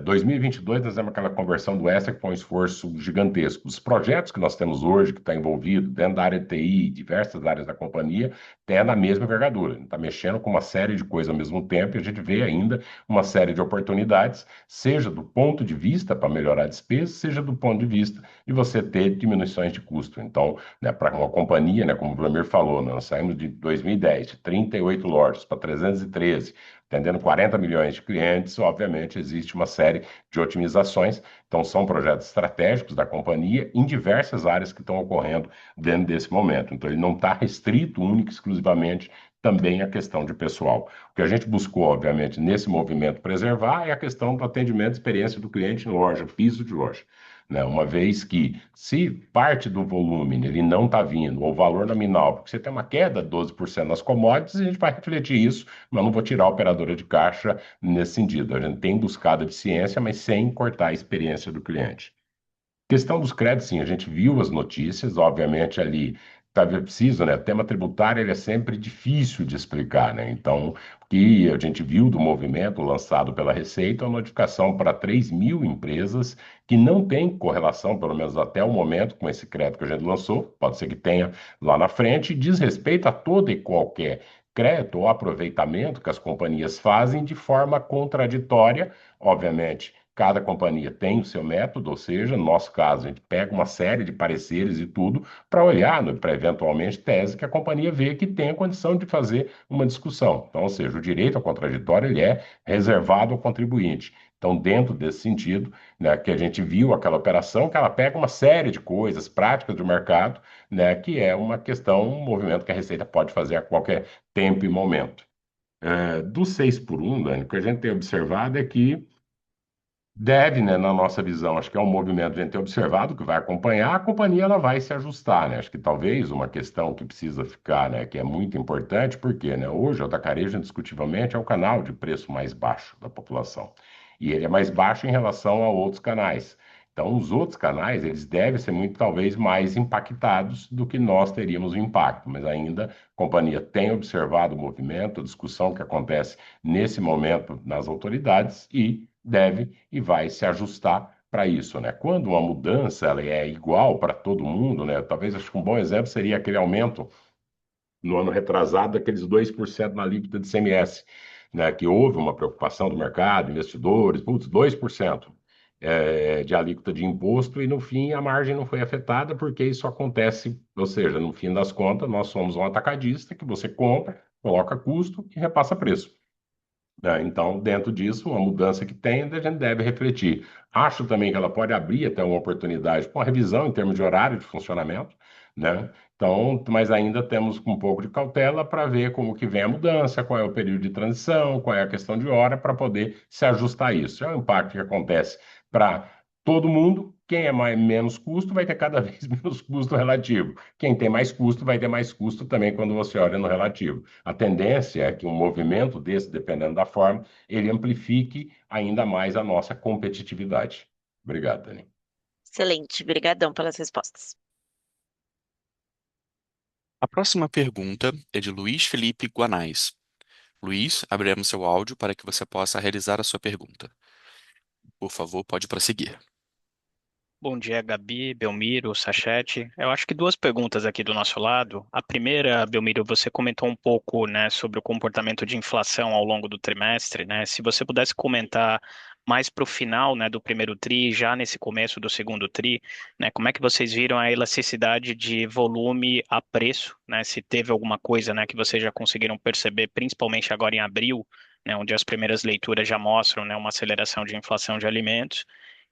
2022 nós temos aquela conversão do Extra que foi um esforço gigantesco. Os projetos que nós temos hoje, que está envolvido dentro da área de TI, diversas áreas da companhia, tem na mesma envergadura. Está mexendo com uma série de coisas ao mesmo tempo e a gente vê ainda uma série de oportunidades, seja do ponto de vista para melhorar a despesa, seja do ponto de vista de você ter diminuições de custo. Então, né, para uma companhia, né, como o Vlamir falou, nós saímos de 2010, de 38 lojas para 313, atendendo 40 milhões de clientes. Obviamente, existe uma série de otimizações. Então, são projetos estratégicos da companhia em diversas áreas que estão ocorrendo dentro desse momento. Então, ele não está restrito única e exclusivamente também à questão de pessoal. O que a gente buscou, obviamente, nesse movimento preservar é a questão do atendimento e experiência do cliente em loja, piso de loja. Né? Uma vez que, se parte do volume ele não está vindo, ou valor nominal, porque você tem uma queda de 12% nas commodities, a gente vai refletir isso, mas não vou tirar a operadora de caixa nesse sentido. A gente tem buscado eficiência, mas sem cortar a experiência do cliente. Questão dos créditos, sim, a gente viu as notícias, obviamente ali estava preciso, né? O tema tributário ele é sempre difícil de explicar, né? Então, o que a gente viu do movimento lançado pela Receita, é uma notificação para 3 mil empresas que não tem correlação, pelo menos até o momento, com esse crédito que a gente lançou, pode ser que tenha lá na frente, e diz respeito a todo e qualquer crédito ou aproveitamento que as companhias fazem de forma contraditória, obviamente. Cada companhia tem o seu método, ou seja, no nosso caso, a gente pega uma série de pareceres e tudo para olhar, para eventualmente tese que a companhia vê que tem a condição de fazer uma discussão. Então, ou seja, o direito ao contraditório ele é reservado ao contribuinte. Então, dentro desse sentido, né, que a gente viu aquela operação, que ela pega uma série de coisas práticas do mercado, né, que é uma questão, um movimento que a Receita pode fazer a qualquer tempo e momento. Do 6 por 1, Dani, o que a gente tem observado é que deve, né, na nossa visão, acho que é um movimento que a gente tem observado, que vai acompanhar, a companhia ela vai se ajustar, né? Acho que talvez uma questão que precisa ficar, né, que é muito importante, porque, né, hoje o atacarejo, indiscutivelmente, é o canal de preço mais baixo da população. E ele é mais baixo em relação a outros canais. Então, os outros canais, eles devem ser muito, talvez, mais impactados do que nós teríamos o impacto, mas ainda a companhia tem observado o movimento, a discussão que acontece nesse momento nas autoridades e deve e vai se ajustar para isso, né? Quando uma mudança ela é igual para todo mundo, né? Talvez acho que um bom exemplo seria aquele aumento no ano retrasado daqueles 2% na alíquota de CMS, né? Que houve uma preocupação do mercado, investidores, putz, 2% de alíquota de imposto e no fim a margem não foi afetada porque isso acontece, ou seja, no fim das contas nós somos um atacadista que você compra, coloca custo e repassa preço. Então, dentro disso, uma mudança que tem, a gente deve refletir. Acho também que ela pode abrir até uma oportunidade para uma revisão em termos de horário de funcionamento, né? Então, mas ainda temos um pouco de cautela para ver como que vem a mudança, qual é o período de transição, qual é a questão de hora, para poder se ajustar a isso. É um impacto que acontece para todo mundo. Quem é menos custo vai ter cada vez menos custo relativo. Quem tem mais custo vai ter mais custo também quando você olha no relativo. A tendência é que um movimento desse, dependendo da forma, ele amplifique ainda mais a nossa competitividade. Obrigado, Dani. Excelente, brigadão pelas respostas. A próxima pergunta é de Luiz Felipe Guanais. Luiz, abriremos seu áudio para que você possa realizar a sua pergunta. Por favor, pode prosseguir. Bom dia, Gabi, Belmiro, Sachete. Eu acho que duas perguntas aqui do nosso lado. A primeira, Belmiro, você comentou um pouco, né, sobre o comportamento de inflação ao longo do trimestre, né? Se você pudesse comentar mais para o final, né, do primeiro tri, já nesse começo do segundo tri, né, como é que vocês viram a elasticidade de volume a preço, né? Se teve alguma coisa, né, que vocês já conseguiram perceber, principalmente agora em abril, né, onde as primeiras leituras já mostram, né, uma aceleração de inflação de alimentos.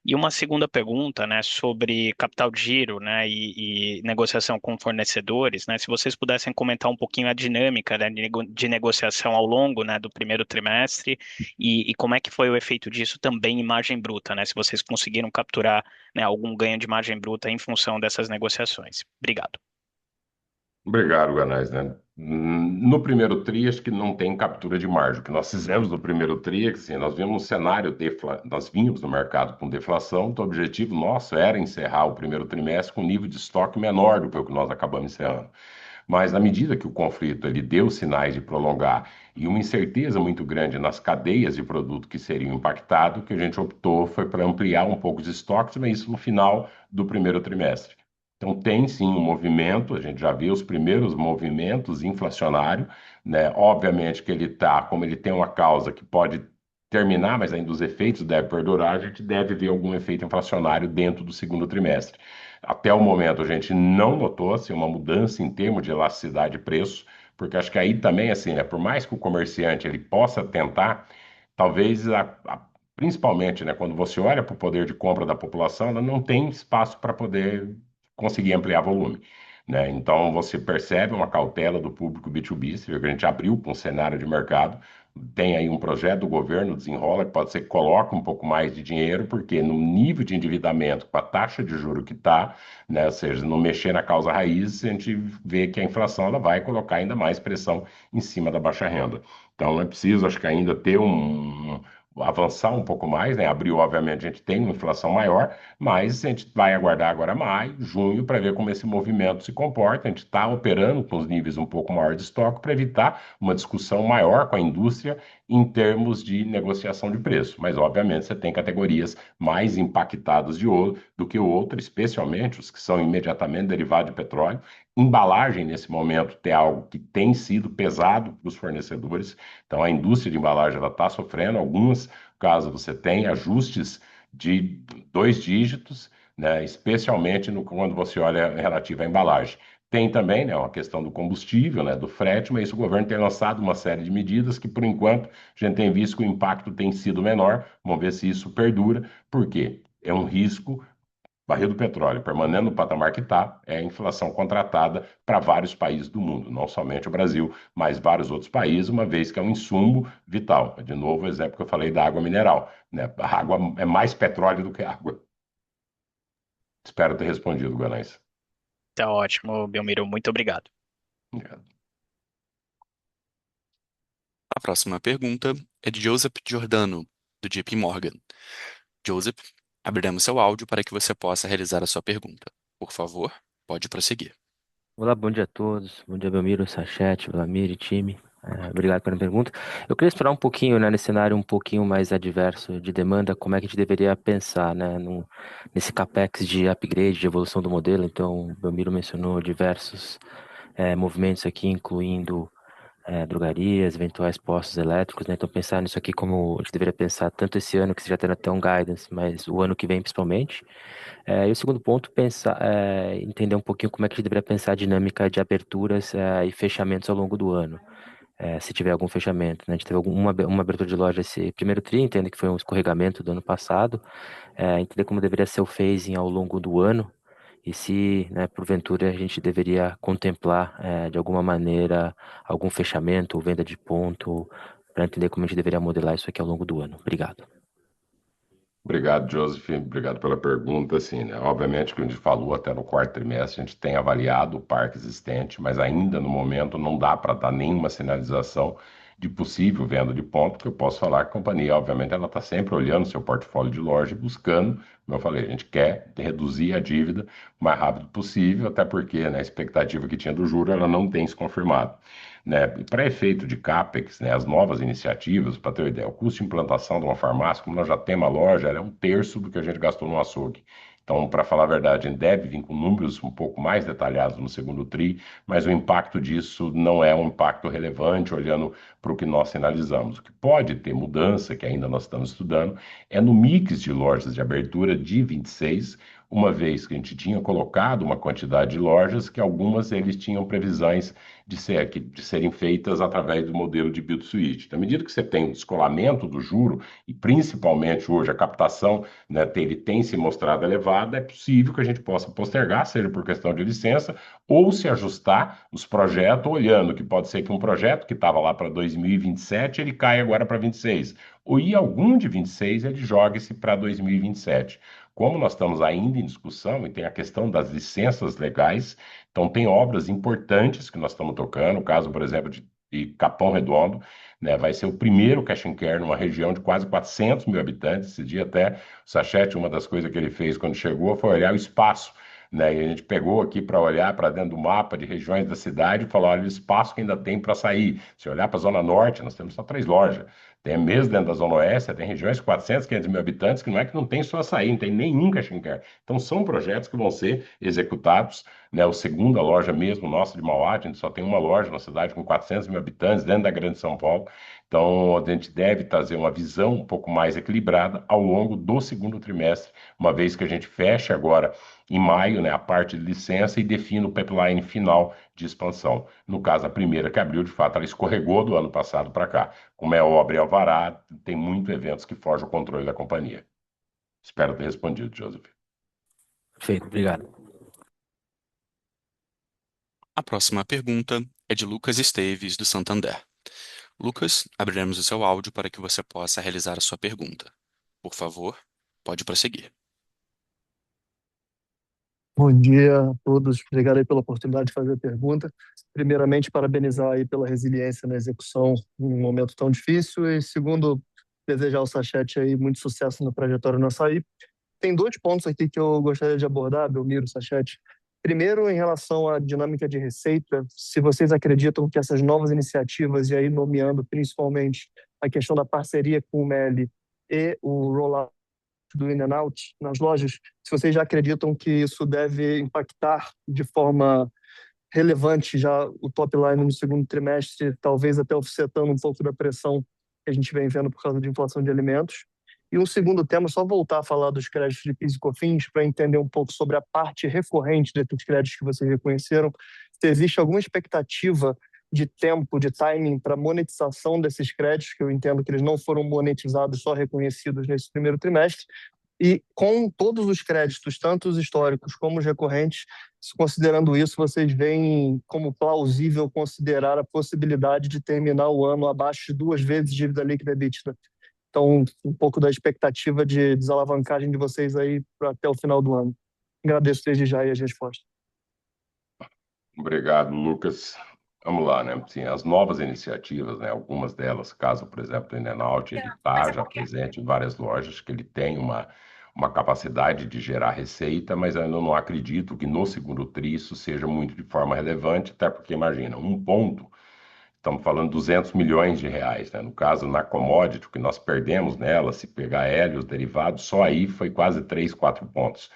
E uma segunda pergunta, né, sobre capital de giro, né, e negociação com fornecedores, né, se vocês pudessem comentar um pouquinho a dinâmica, né, de negociação ao longo, né, do primeiro trimestre e como é que foi o efeito disso também em margem bruta, né, se vocês conseguiram capturar, né, algum ganho de margem bruta em função dessas negociações. Obrigado. Obrigado, Ganais, né? No primeiro tri, acho que não tem captura de margem. O que nós fizemos no primeiro tri é que assim, nós vimos um cenário, nós vínhamos no mercado com deflação, então o objetivo nosso era encerrar o primeiro trimestre com um nível de estoque menor do que o que nós acabamos encerrando. Mas na medida que o conflito ele deu sinais de prolongar e uma incerteza muito grande nas cadeias de produto que seriam impactados, o que a gente optou foi para ampliar um pouco os estoques, mas isso no final do primeiro trimestre. Então, tem sim um movimento, a gente já viu os primeiros movimentos inflacionários, né? Obviamente que ele está, como ele tem uma causa que pode terminar, mas ainda os efeitos devem perdurar, a gente deve ver algum efeito inflacionário dentro do segundo trimestre. Até o momento, a gente não notou assim, uma mudança em termos de elasticidade de preço, porque acho que aí também, assim, né, por mais que o comerciante ele possa tentar, talvez principalmente, né, quando você olha para o poder de compra da população, ela não tem espaço para poder conseguir ampliar volume, né? Então você percebe uma cautela do público B2B, você vê que a gente abriu com um cenário de mercado, tem aí um projeto do governo, desenrola, que pode ser que coloque um pouco mais de dinheiro, porque no nível de endividamento, com a taxa de juro que está, né, ou seja, não mexer na causa raiz, a gente vê que a inflação ela vai colocar ainda mais pressão em cima da baixa renda. Então é preciso, acho que ainda ter avançar um pouco mais, né? Abril, obviamente, a gente tem uma inflação maior, mas a gente vai aguardar agora maio, junho, para ver como esse movimento se comporta. A gente está operando com os níveis um pouco maior de estoque para evitar uma discussão maior com a indústria em termos de negociação de preço. Mas, obviamente, você tem categorias mais impactadas do que outra, especialmente os que são imediatamente derivados de petróleo. Embalagem, nesse momento, é algo que tem sido pesado para os fornecedores. Então, a indústria de embalagem está sofrendo. Alguns casos você tem ajustes de 2 dígitos, né, especialmente quando você olha relativo à embalagem. Tem também, né, uma questão do combustível, né, do frete, mas isso o governo tem lançado uma série de medidas que, por enquanto, a gente tem visto que o impacto tem sido menor. Vamos ver se isso perdura. Por quê? É um risco. Barril do petróleo permanecendo no patamar que está, é a inflação contratada para vários países do mundo, não somente o Brasil, mas vários outros países, uma vez que é um insumo vital. De novo, o exemplo que eu falei da água mineral, né? A água é mais petróleo do que água. Espero ter respondido, Guanais. Tá ótimo, Belmiro, muito obrigado. Obrigado. A próxima pergunta é de Joseph Giordano, do JP Morgan. Joseph, abriremos seu áudio para que você possa realizar a sua pergunta. Por favor, pode prosseguir. Olá, bom dia a todos. Bom dia, Belmiro, Sachete, Vlamir e time. Obrigado pela pergunta. Eu queria explorar um pouquinho, né, nesse cenário um pouquinho mais adverso de demanda, como é que a gente deveria pensar, né, nesse capex de upgrade, de evolução do modelo. Então, o Belmiro mencionou diversos movimentos aqui, incluindo drogarias, eventuais postos elétricos, né? Então, pensar nisso aqui como a gente deveria pensar tanto esse ano, que você já tem até um guidance, mas o ano que vem principalmente. E o segundo ponto, pensar, entender um pouquinho como é que a gente deveria pensar a dinâmica de aberturas e fechamentos ao longo do ano. Se tiver algum fechamento, né? A gente teve uma abertura de loja esse primeiro tri, entendo que foi um escorregamento do ano passado, entender como deveria ser o phasing ao longo do ano e se, né, porventura, a gente deveria contemplar, de alguma maneira, algum fechamento ou venda de ponto, para entender como a gente deveria modelar isso aqui ao longo do ano. Obrigado. Obrigado, Joseph. Obrigado pela pergunta. Assim, né? Obviamente, que a gente falou até no quarto trimestre, a gente tem avaliado o parque existente, mas ainda no momento não dá para dar nenhuma sinalização de possível venda de ponto, porque eu posso falar que a companhia, obviamente, ela está sempre olhando seu portfólio de loja e buscando, como eu falei, a gente quer reduzir a dívida o mais rápido possível, até porque, né, a expectativa que tinha do juro, ela não tem se confirmado. Né? Para efeito de CAPEX, né, as novas iniciativas, para ter uma ideia, o custo de implantação de uma farmácia, como nós já temos uma loja, ela é um terço do que a gente gastou no açougue. Então, para falar a verdade, a gente deve vir com números um pouco mais detalhados no segundo TRI, mas o impacto disso não é um impacto relevante olhando para o que nós sinalizamos. O que pode ter mudança, que ainda nós estamos estudando, é no mix de lojas de abertura de 26, uma vez que a gente tinha colocado uma quantidade de lojas que algumas eles tinham previsões de serem feitas através do modelo de build-to-suit. À medida que você tem o descolamento do juro, e principalmente hoje a captação, né, ele tem se mostrado elevada, é possível que a gente possa postergar, seja por questão de licença, ou se ajustar os projetos, olhando que pode ser que um projeto que estava lá para 2027, ele caia agora para 26, ou e algum de 26 ele jogue-se para 2027. Como nós estamos ainda em discussão e tem a questão das licenças legais, então tem obras importantes que nós estamos tocando, o caso, por exemplo, de Capão Redondo, né, vai ser o primeiro cash and care numa região de quase 400 mil habitantes. Esse dia até o Sachete, uma das coisas que ele fez quando chegou foi olhar o espaço, né, e a gente pegou aqui para olhar para dentro do mapa de regiões da cidade e falou, olha o espaço que ainda tem para sair. Se olhar para a Zona Norte, nós temos só 3 lojas. Tem mesmo dentro da Zona Oeste, tem regiões de 400, 500 mil habitantes que não é que não tem só açaí, não tem nenhum cash and care. Então são projetos que vão ser executados, né? A segunda loja mesmo, nossa, de Mauá, a gente só tem uma loja na cidade com 400 mil habitantes, dentro da Grande São Paulo. Então a gente deve trazer uma visão um pouco mais equilibrada ao longo do segundo trimestre, uma vez que a gente fecha agora em maio, né, a parte de licença e define o pipeline final de expansão. No caso, a primeira que abriu, de fato, ela escorregou do ano passado para cá. Como é obra e alvará, tem muitos eventos que fogem ao controle da companhia. Espero ter respondido, Joseph. Perfeito, obrigado. A próxima pergunta é de Lucas Esteves, do Santander. Lucas, abriremos o seu áudio para que você possa realizar a sua pergunta. Por favor, pode prosseguir. Bom dia a todos, obrigado aí pela oportunidade de fazer a pergunta. Primeiramente, parabenizar aí pela resiliência na execução num momento tão difícil e segundo, desejar ao Sachete aí muito sucesso na trajetória no açaí. Tem 2 pontos aqui que eu gostaria de abordar, Belmiro, Sachete. Primeiro, em relação à dinâmica de receita, se vocês acreditam que essas novas iniciativas, e aí nomeando principalmente a questão da parceria com o Meli e o rollout do In-N-Out nas lojas, se vocês já acreditam que isso deve impactar de forma relevante já o top line no segundo trimestre, talvez até offsetando um pouco da pressão que a gente vem vendo por causa de inflação de alimentos. E um segundo tema, só voltar a falar dos créditos de PIS e COFINS para entender um pouco sobre a parte recorrente desses créditos que vocês reconheceram. Se existe alguma expectativa de tempo, de timing para monetização desses créditos, que eu entendo que eles não foram monetizados, só reconhecidos nesse primeiro trimestre, e com todos os créditos, tanto os históricos como os recorrentes, considerando isso, vocês veem como plausível considerar a possibilidade de terminar o ano abaixo de 2 vezes dívida líquida EBITDA? Então, um pouco da expectativa de desalavancagem de vocês aí até o final do ano. Agradeço desde já aí as respostas. Obrigado, Lucas. Vamos lá, né? Assim, as novas iniciativas, né? Algumas delas, caso, por exemplo, do Enenaut, ele está já presente em várias lojas, que ele tem uma capacidade de gerar receita, mas eu ainda não acredito que no segundo tri isso seja muito de forma relevante, até porque, imagina, um ponto, estamos falando 200 milhões de reais, né? No caso, na commodity, o que nós perdemos nela, se pegar L, os derivados, só aí foi quase 3, 4 pontos,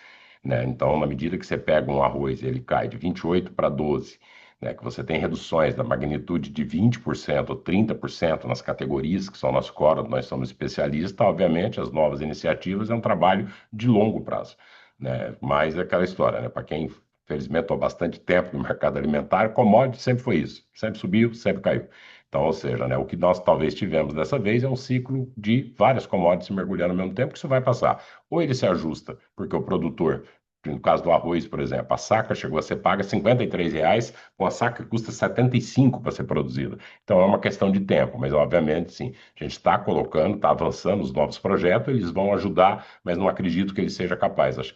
né? Então, na medida que você pega um arroz e ele cai de 28 para 12, né, que você tem reduções da magnitude de 20% ou 30% nas categorias que são nosso core, nós somos especialistas, obviamente, as novas iniciativas é um trabalho de longo prazo, né? Mas é aquela história, né? Para quem, felizmente, estou há bastante tempo no mercado alimentar, commodity sempre foi isso, sempre subiu, sempre caiu. Então, ou seja, né, o que nós talvez tivemos dessa vez é um ciclo de várias commodities se mergulhando ao mesmo tempo, que isso vai passar. Ou ele se ajusta, porque o produtor, no caso do arroz, por exemplo, a saca chegou a ser paga R$ 53, com a saca que custa 75 para ser produzida. Então é uma questão de tempo, mas obviamente sim, a gente está colocando, está avançando os novos projetos, eles vão ajudar, mas não acredito que ele seja capaz. Acho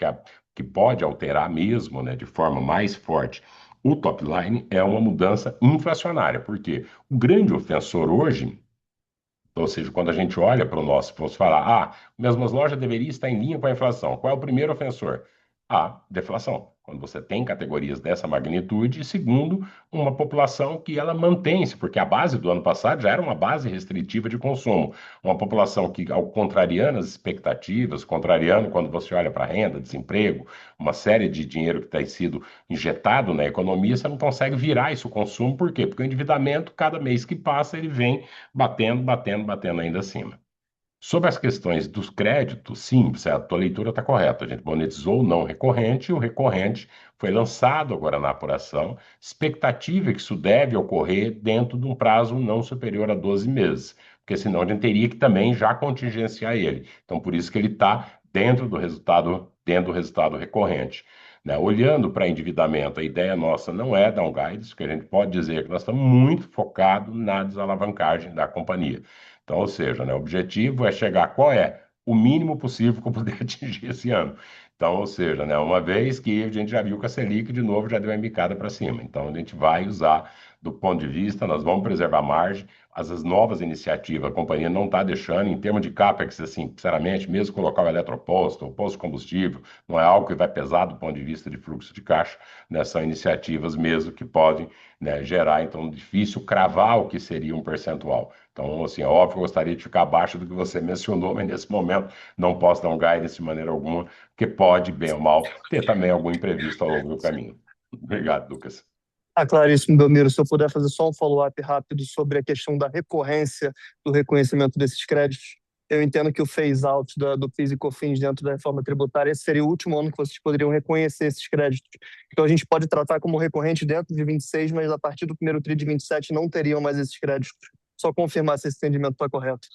que pode alterar mesmo, né, de forma mais forte o top line é uma mudança inflacionária, porque o grande ofensor hoje, ou seja, quando a gente olha para o nosso, vamos falar, mesmo as lojas deveriam estar em linha com a inflação. Qual é o primeiro ofensor? A deflação. Quando você tem categorias dessa magnitude, e segundo, uma população que ela mantém-se, porque a base do ano passado já era uma base restritiva de consumo. Uma população que, ao contrariando as expectativas, contrariando quando você olha para a renda, desemprego, uma série de dinheiro que tem sido injetado na economia, você não consegue virar isso consumo. Por quê? Porque o endividamento, cada mês que passa, ele vem batendo ainda acima. Sobre as questões dos créditos, sim, a tua leitura está correta. A gente monetizou o não recorrente, e o recorrente foi lançado agora na apuração. Expectativa é que isso deve ocorrer dentro de um prazo não superior a 12 meses, porque senão a gente teria que também já contingenciar ele. Então, por isso que ele está dentro do resultado recorrente. Né? Olhando para endividamento, a ideia nossa não é dar um guidance, que a gente pode dizer que nós estamos muito focados na desalavancagem da companhia. Então, ou seja, né, o objetivo é chegar qual é o mínimo possível que eu puder atingir esse ano. Então, ou seja, né, uma vez que a gente já viu que a Selic, de novo, já deu uma embicada para cima. Então, a gente vai usar, do ponto de vista, nós vamos preservar a margem, as novas iniciativas, a companhia não está deixando, em termos de CAPEX, assim, sinceramente, mesmo colocar o eletroposto, o posto de combustível, não é algo que vai pesar do ponto de vista de fluxo de caixa, né, são iniciativas mesmo que podem, né, gerar, então, difícil cravar o que seria um percentual. Então, assim, é óbvio que eu gostaria de ficar abaixo do que você mencionou, mas nesse momento não posso dar um guidance de maneira alguma, porque pode, bem ou mal, ter também algum imprevisto ao longo do caminho. Obrigado, Lucas. Claríssimo, Belmiro. Se eu puder fazer só um follow-up rápido sobre a questão da recorrência do reconhecimento desses créditos. Eu entendo que o phase-out do PIS e COFINS dentro da reforma tributária, esse seria o último ano que vocês poderiam reconhecer esses créditos. Então, a gente pode tratar como recorrente dentro de 26, mas a partir do primeiro tri de 27 não teriam mais esses créditos. Só confirmar se esse entendimento está correto.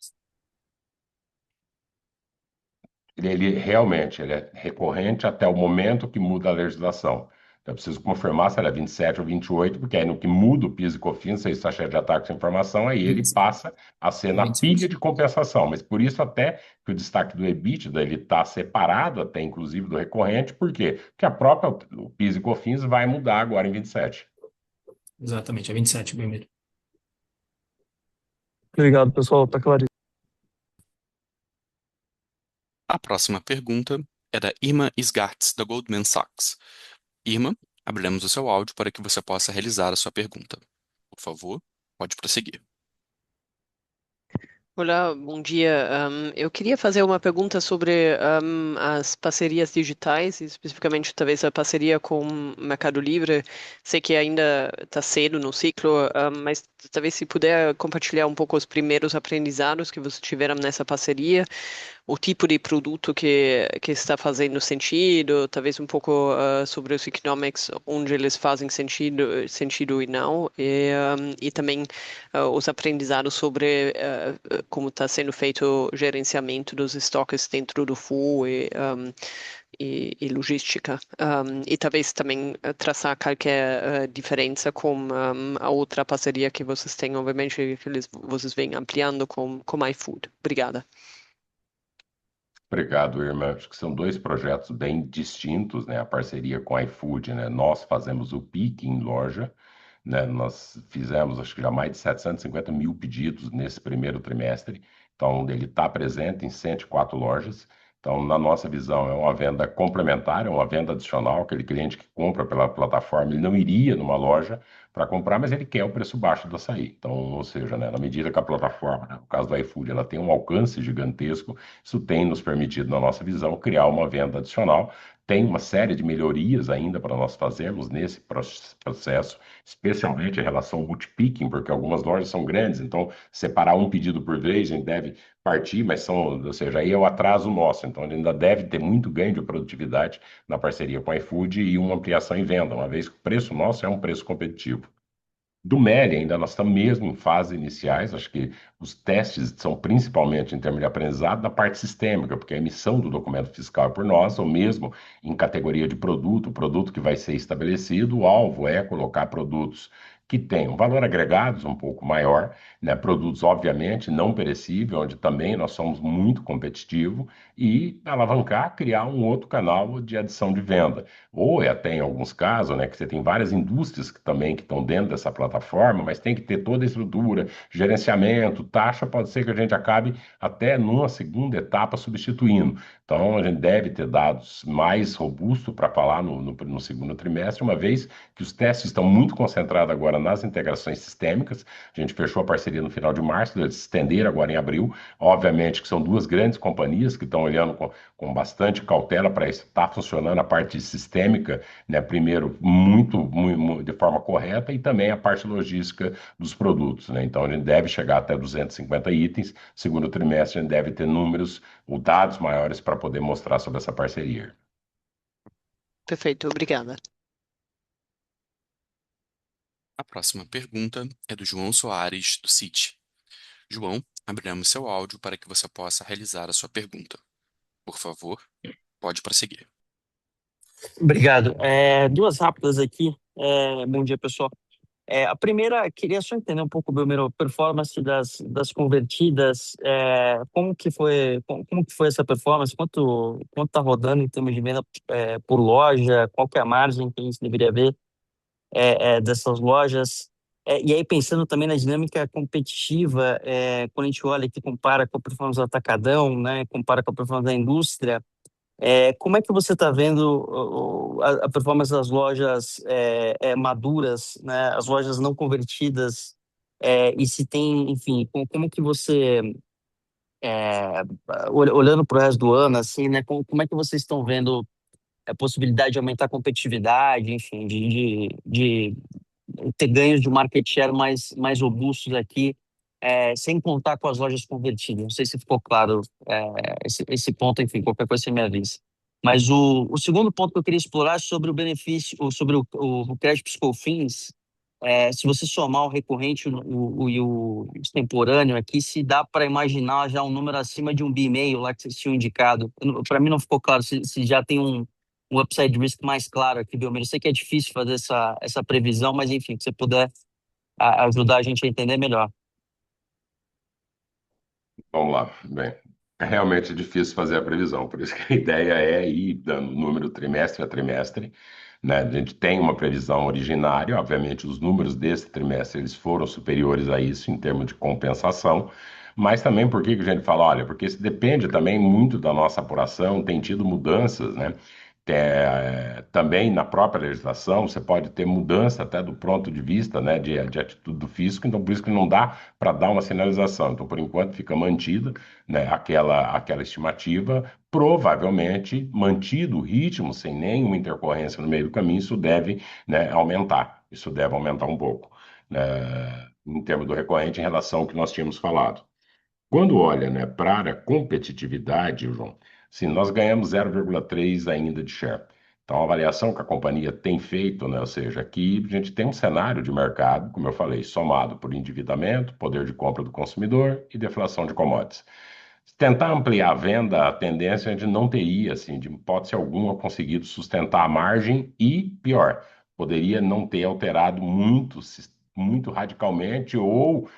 Ele realmente é recorrente até o momento que muda a legislação. Então, eu preciso confirmar se ela é 27 ou 28, porque aí no que muda o PIS e COFINS, se está cheio de ataque essa informação, aí ele passa a ser na pilha de compensação. Mas por isso até que o destaque do EBITDA ele está separado até inclusive do recorrente, por quê? Porque o PIS e COFINS vai mudar agora em 27. Exatamente, é 27, Belmiro. Obrigado, pessoal. Está claríssimo. A próxima pergunta é da Irma Sgartz, da Goldman Sachs. Irma, abriremos o seu áudio para que você possa realizar a sua pergunta. Por favor, pode prosseguir. Olá, bom dia. Eu queria fazer uma pergunta sobre as parcerias digitais, especificamente talvez a parceria com o Mercado Livre. Sei que ainda está cedo no ciclo, mas talvez se puder compartilhar um pouco os primeiros aprendizados que vocês tiveram nessa parceria. o tipo de produto que está fazendo sentido, talvez um pouco sobre os economics, onde eles fazem sentido e não, e também os aprendizados sobre como está sendo feito o gerenciamento dos estoques dentro do FU e logística. E talvez também traçar qualquer diferença com a outra parceria que vocês têm, obviamente, que vocês vêm ampliando com iFood. Obrigada. Obrigado, Irma. Acho que são dois projetos bem distintos, né? A parceria com a iFood, né? Nós fazemos o pick em loja, né? Nós fizemos, acho que já mais de 750 mil pedidos nesse primeiro trimestre. Então, ele está presente em 104 lojas. Então, na nossa visão, é uma venda complementar, é uma venda adicional. Aquele cliente que compra pela plataforma, ele não iria numa loja para comprar, mas ele quer o preço baixo do açaí. Então, ou seja, né, na medida que a plataforma, né, no caso do iFood, ela tem um alcance gigantesco, isso tem nos permitido, na nossa visão, criar uma venda adicional. Tem uma série de melhorias ainda para nós fazermos nesse processo, especialmente em relação ao multipicking, porque algumas lojas são grandes, então separar um pedido por vez, a gente deve partir, mas são, ou seja, aí é o atraso nosso, então ele ainda deve ter muito ganho de produtividade na parceria com o iFood e uma ampliação em venda, uma vez que o preço nosso é um preço competitivo. Do MELI, ainda nós estamos mesmo em fases iniciais, acho que os testes são principalmente em termos de aprendizado da parte sistêmica, porque a emissão do documento fiscal é por nós, ou mesmo em categoria de produto, o produto que vai ser estabelecido, o alvo é colocar produtos que tenham valor agregados um pouco maior, né? Produtos obviamente não perecíveis, onde também nós somos muito competitivos, e alavancar, criar um outro canal de adição de venda. Ou é até em alguns casos, né, que você tem várias indústrias que também que estão dentro dessa plataforma, mas tem que ter toda a estrutura, gerenciamento, taxa, pode ser que a gente acabe até numa segunda etapa substituindo. Então, a gente deve ter dados mais robustos para falar no segundo trimestre, uma vez que os testes estão muito concentrados agora nas integrações sistêmicas. A gente fechou a parceria no final de março, eles se estenderam agora em abril. Obviamente que são duas grandes companhias que estão olhando com bastante cautela para isso estar funcionando a parte sistêmica, né? Primeiro, muito de forma correta, e também a parte logística dos produtos, né? Então, a gente deve chegar até 250 itens. Segundo trimestre, a gente deve ter números ou dados maiores para poder mostrar sobre essa parceria. Perfeito, obrigada. A próxima pergunta é do João Soares, do Citi. João, abriremos seu áudio para que você possa realizar a sua pergunta. Por favor, pode prosseguir. Obrigado. Duas rápidas aqui. Bom dia, pessoal. A primeira, queria só entender um pouco, Belmiro, a performance das convertidas. Como que foi essa performance? Quanto está rodando em termos de venda por loja? Qual que é a margem que a gente deveria ver dessas lojas? E aí, pensando também na dinâmica competitiva, quando a gente olha aqui, compara com a performance do atacadão, né, compara com a performance da indústria, como é que você está vendo a performance das lojas maduras, né, as lojas não convertidas, e se tem, enfim, como que você, olhando para o resto do ano, assim, né, como é que vocês estão vendo a possibilidade de aumentar a competitividade, enfim, de ter ganhos de market share mais robustos aqui, sem contar com as lojas convertidas. Não sei se ficou claro esse ponto, enfim, qualquer coisa você me avisa. Mas o segundo ponto que eu queria explorar é sobre o benefício, sobre o crédito PiscoFins. Se você somar o recorrente e o extemporâneo aqui, se dá para imaginar já um número acima de 1,5 bi lá que vocês tinham indicado. Para mim não ficou claro se já tem um upside risk mais claro aqui, Belmiro. Eu sei que é difícil fazer essa previsão, mas enfim, se você puder ajudar a gente a entender melhor. Vamos lá. Bem, é realmente difícil fazer a previsão, por isso que a ideia é ir dando número trimestre a trimestre, né? A gente tem uma previsão originária, obviamente os números desse trimestre eles foram superiores a isso em termos de compensação, mas também por que que a gente fala, olha, porque isso depende também muito da nossa apuração, tem tido mudanças, né? Também na própria legislação, você pode ter mudança até do ponto de vista, né, de atitude do fisco, então por isso que não dá para dar uma sinalização. Então, por enquanto, fica mantida, né, aquela estimativa, provavelmente mantido o ritmo, sem nenhuma intercorrência no meio do caminho, isso deve, né, aumentar, isso deve aumentar um pouco, né, em termos do recorrente em relação ao que nós tínhamos falado. Quando olha, né, para a área competitividade, João, sim, nós ganhamos 0,3 ainda de share. Então, a avaliação que a companhia tem feito, né, ou seja, aqui a gente tem um cenário de mercado, como eu falei, somado por endividamento, poder de compra do consumidor e deflação de commodities. Se tentar ampliar a venda, a tendência é de não teria, assim, de hipótese alguma, conseguido sustentar a margem e, pior, poderia não ter alterado muito, muito radicalmente ou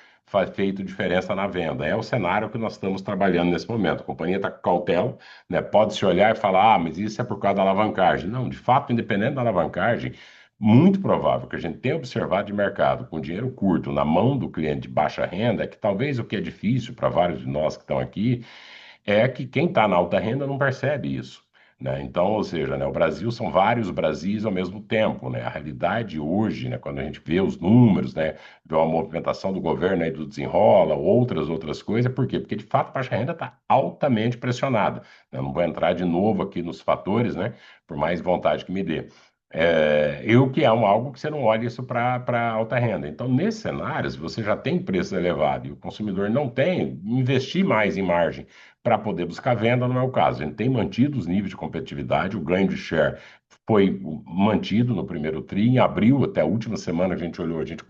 feito diferença na venda. É o cenário que nós estamos trabalhando nesse momento. A companhia está com cautela, né? Pode-se olhar e falar, mas isso é por causa da alavancagem. Não, de fato, independente da alavancagem, muito provável que a gente tenha observado de mercado com dinheiro curto na mão do cliente de baixa renda, é que talvez o que é difícil para vários de nós que estão aqui é que quem está na alta renda não percebe isso. Né? Então, ou seja, né, o Brasil são vários Brasis ao mesmo tempo. Né? A realidade hoje, né, quando a gente vê os números, né, vê a movimentação do governo aí do desenrola, outras coisas, por quê? Porque de fato a baixa renda está altamente pressionada. Eu não vou entrar de novo aqui nos fatores, né, por mais vontade que me dê. E o que é algo que você não olha isso para alta renda. Então, nesse cenário, se você já tem preço elevado e o consumidor não tem, investir mais em margem para poder buscar venda não é o caso. A gente tem mantido os níveis de competitividade, o ganho de share foi mantido no primeiro TRI, em abril, até a última semana a gente olhou, a gente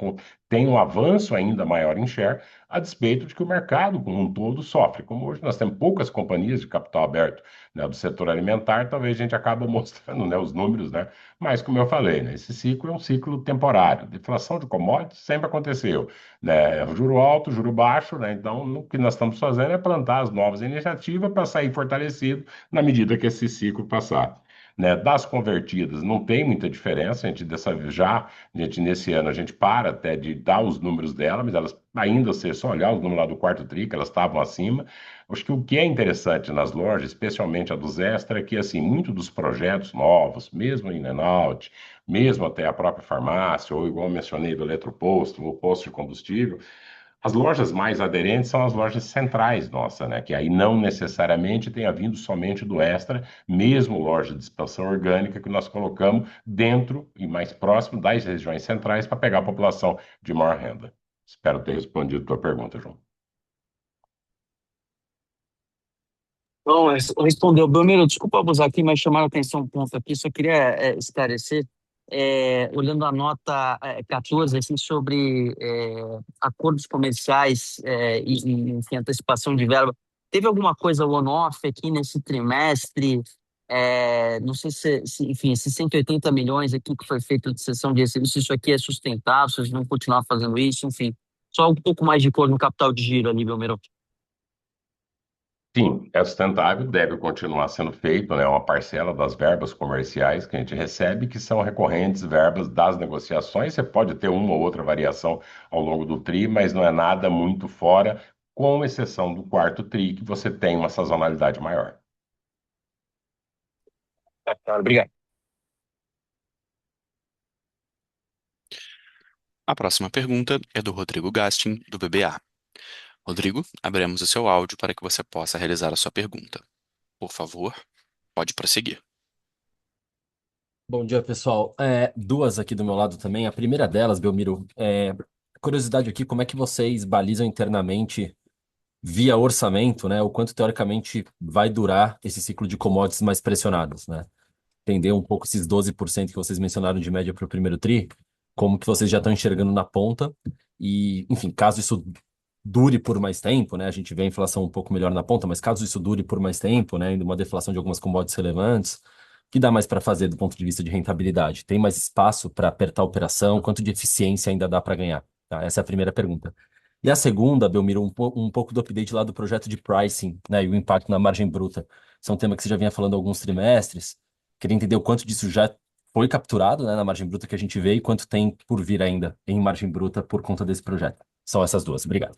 tem um avanço ainda maior em share, a despeito de que o mercado como um todo sofre. Como hoje nós temos poucas companhias de capital aberto, né, do setor alimentar, talvez a gente acaba mostrando, né, os números, né, mas como eu falei, né, esse ciclo é um ciclo temporário. Deflação de commodities sempre aconteceu, né, juro alto, juro baixo, né, então o que nós estamos fazendo é plantar as novas iniciativas para sair fortalecido na medida que esse ciclo passar. Né, das convertidas não tem muita diferença, a gente nesse ano a gente para até de dar os números dela, mas elas ainda, se só olhar os números lá do quarto tri, que elas estavam acima. Acho que o que é interessante nas lojas, especialmente a dos Extra, é que assim, muito dos projetos novos, mesmo em Enaut, mesmo até a própria farmácia, ou igual eu mencionei do eletroposto, o posto de combustível, as lojas mais aderentes são as lojas centrais nossa, né? Que aí não necessariamente tenha vindo somente do Extra, mesmo loja de expansão orgânica que nós colocamos dentro e mais próximo das regiões centrais para pegar a população de maior renda. Espero ter respondido a tua pergunta, João. Bom, respondeu. Belmiro, desculpa abusar aqui, mas chamaram a atenção um ponto aqui, só queria esclarecer, olhando a nota 14, assim, sobre acordos comerciais enfim, antecipação de verba. Teve alguma coisa on-off aqui nesse trimestre? Não sei enfim, esses 180 milhões aqui que foi feito de cessão de recebíveis, se isso aqui é sustentável, se vocês vão continuar fazendo isso, enfim. Só um pouco mais de cor no capital de giro ali, Belmiro. Sim, é sustentável, deve continuar sendo feito, né? Uma parcela das verbas comerciais que a gente recebe, que são recorrentes verbas das negociações. Você pode ter uma ou outra variação ao longo do TRI, mas não é nada muito fora, com exceção do quarto TRI, que você tem uma sazonalidade maior. Claro, obrigado. A próxima pergunta é do Rodrigo Gastin, do BBA. Rodrigo, abriremos o seu áudio para que você possa realizar a sua pergunta. Por favor, pode prosseguir. Bom dia, pessoal. Duas aqui do meu lado também. A primeira delas, Belmiro, curiosidade aqui, como é que vocês balizam internamente, via orçamento, né, o quanto teoricamente vai durar esse ciclo de commodities mais pressionados, né? Entender um pouco esses 12% que vocês mencionaram de média para o primeiro TRI, como que vocês já estão enxergando na ponta e, enfim, caso isso dure por mais tempo, né, a gente vê a inflação um pouco melhor na ponta, mas caso isso dure por mais tempo, né, ainda uma deflação de algumas commodities relevantes, o que dá mais para fazer do ponto de vista de rentabilidade? Tem mais espaço para apertar a operação? Quanto de eficiência ainda dá para ganhar? Tá? Essa é a primeira pergunta. E a segunda, Belmiro, um pouco do update lá do projeto de pricing, né, e o impacto na margem bruta. Isso é um tema que você já vinha falando há alguns trimestres. Queria entender o quanto disso já foi capturado, né, na margem bruta que a gente vê e quanto tem por vir ainda em margem bruta por conta desse projeto. São essas duas. Obrigado.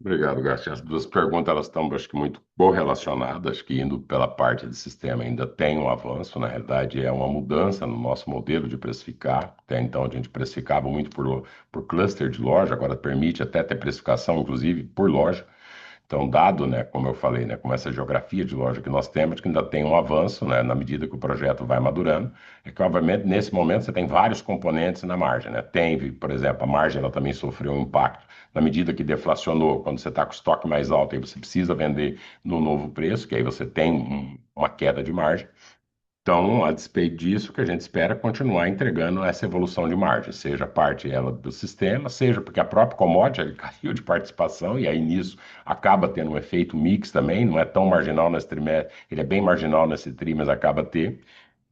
Obrigado, Garcia. As duas perguntas elas estão, acho que, muito correlacionadas. Acho que indo pela parte de sistema ainda tem um avanço. Na realidade, é uma mudança no nosso modelo de precificar. Até então, a gente precificava muito por cluster de loja, agora permite até ter precificação, inclusive, por loja. Então, dado, né, como eu falei, né, com essa geografia de loja que nós temos, que ainda tem um avanço, né, na medida que o projeto vai madurando, é que, obviamente, nesse momento você tem vários componentes na margem, né? Tem, por exemplo, a margem ela também sofreu um impacto na medida que deflacionou, quando você está com o estoque mais alto, aí você precisa vender no novo preço, que aí você tem uma queda de margem. Então, a despeito disso, o que a gente espera é continuar entregando essa evolução de margem, seja parte ela do sistema, seja porque a própria commodity ele caiu de participação, e aí nisso acaba tendo um efeito mix também, não é tão marginal nesse trimestre, ele é bem marginal nesse tri, mas acaba ter.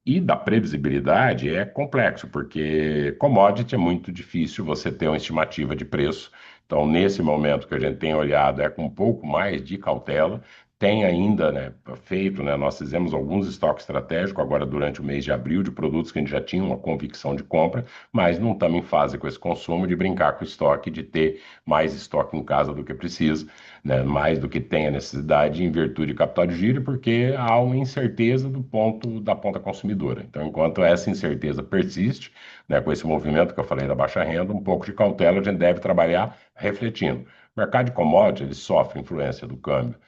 E da previsibilidade é complexo, porque commodity é muito difícil você ter uma estimativa de preço. Então, nesse momento que a gente tem olhado, é com um pouco mais de cautela. Tem ainda, né, feito, né, nós fizemos alguns estoques estratégicos agora durante o mês de abril de produtos que a gente já tinha uma convicção de compra, mas não estamos em fase com esse consumo de brincar com o estoque, de ter mais estoque em casa do que precisa, né, mais do que tem a necessidade em virtude de capital de giro, porque há uma incerteza do ponto da ponta consumidora. Então, enquanto essa incerteza persiste, né, com esse movimento que eu falei da baixa renda, um pouco de cautela a gente deve trabalhar refletindo. O mercado de commodities ele sofre influência do câmbio,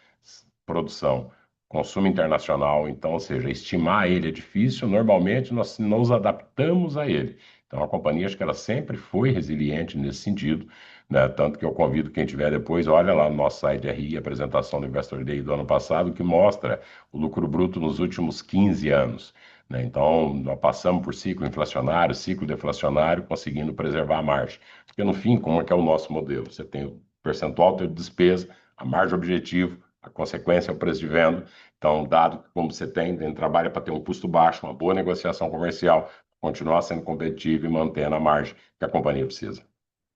produção, consumo internacional, então, ou seja, estimar ele é difícil, normalmente nós nos adaptamos a ele. Então, a companhia, acho que ela sempre foi resiliente nesse sentido, né? Tanto que eu convido quem tiver depois, olha lá no nosso site de RI, a apresentação do Investor Day do ano passado, que mostra o lucro bruto nos últimos 15 anos, né? Então, nós passamos por ciclo inflacionário, ciclo deflacionário, conseguindo preservar a margem. Porque, no fim, como é que é o nosso modelo? Você tem o percentual de despesa, a margem objetivo, a consequência é o preço de venda. Então, dado que como você tem, a gente trabalha para ter um custo baixo, uma boa negociação comercial, continuar sendo competitivo e mantendo a margem que a companhia precisa.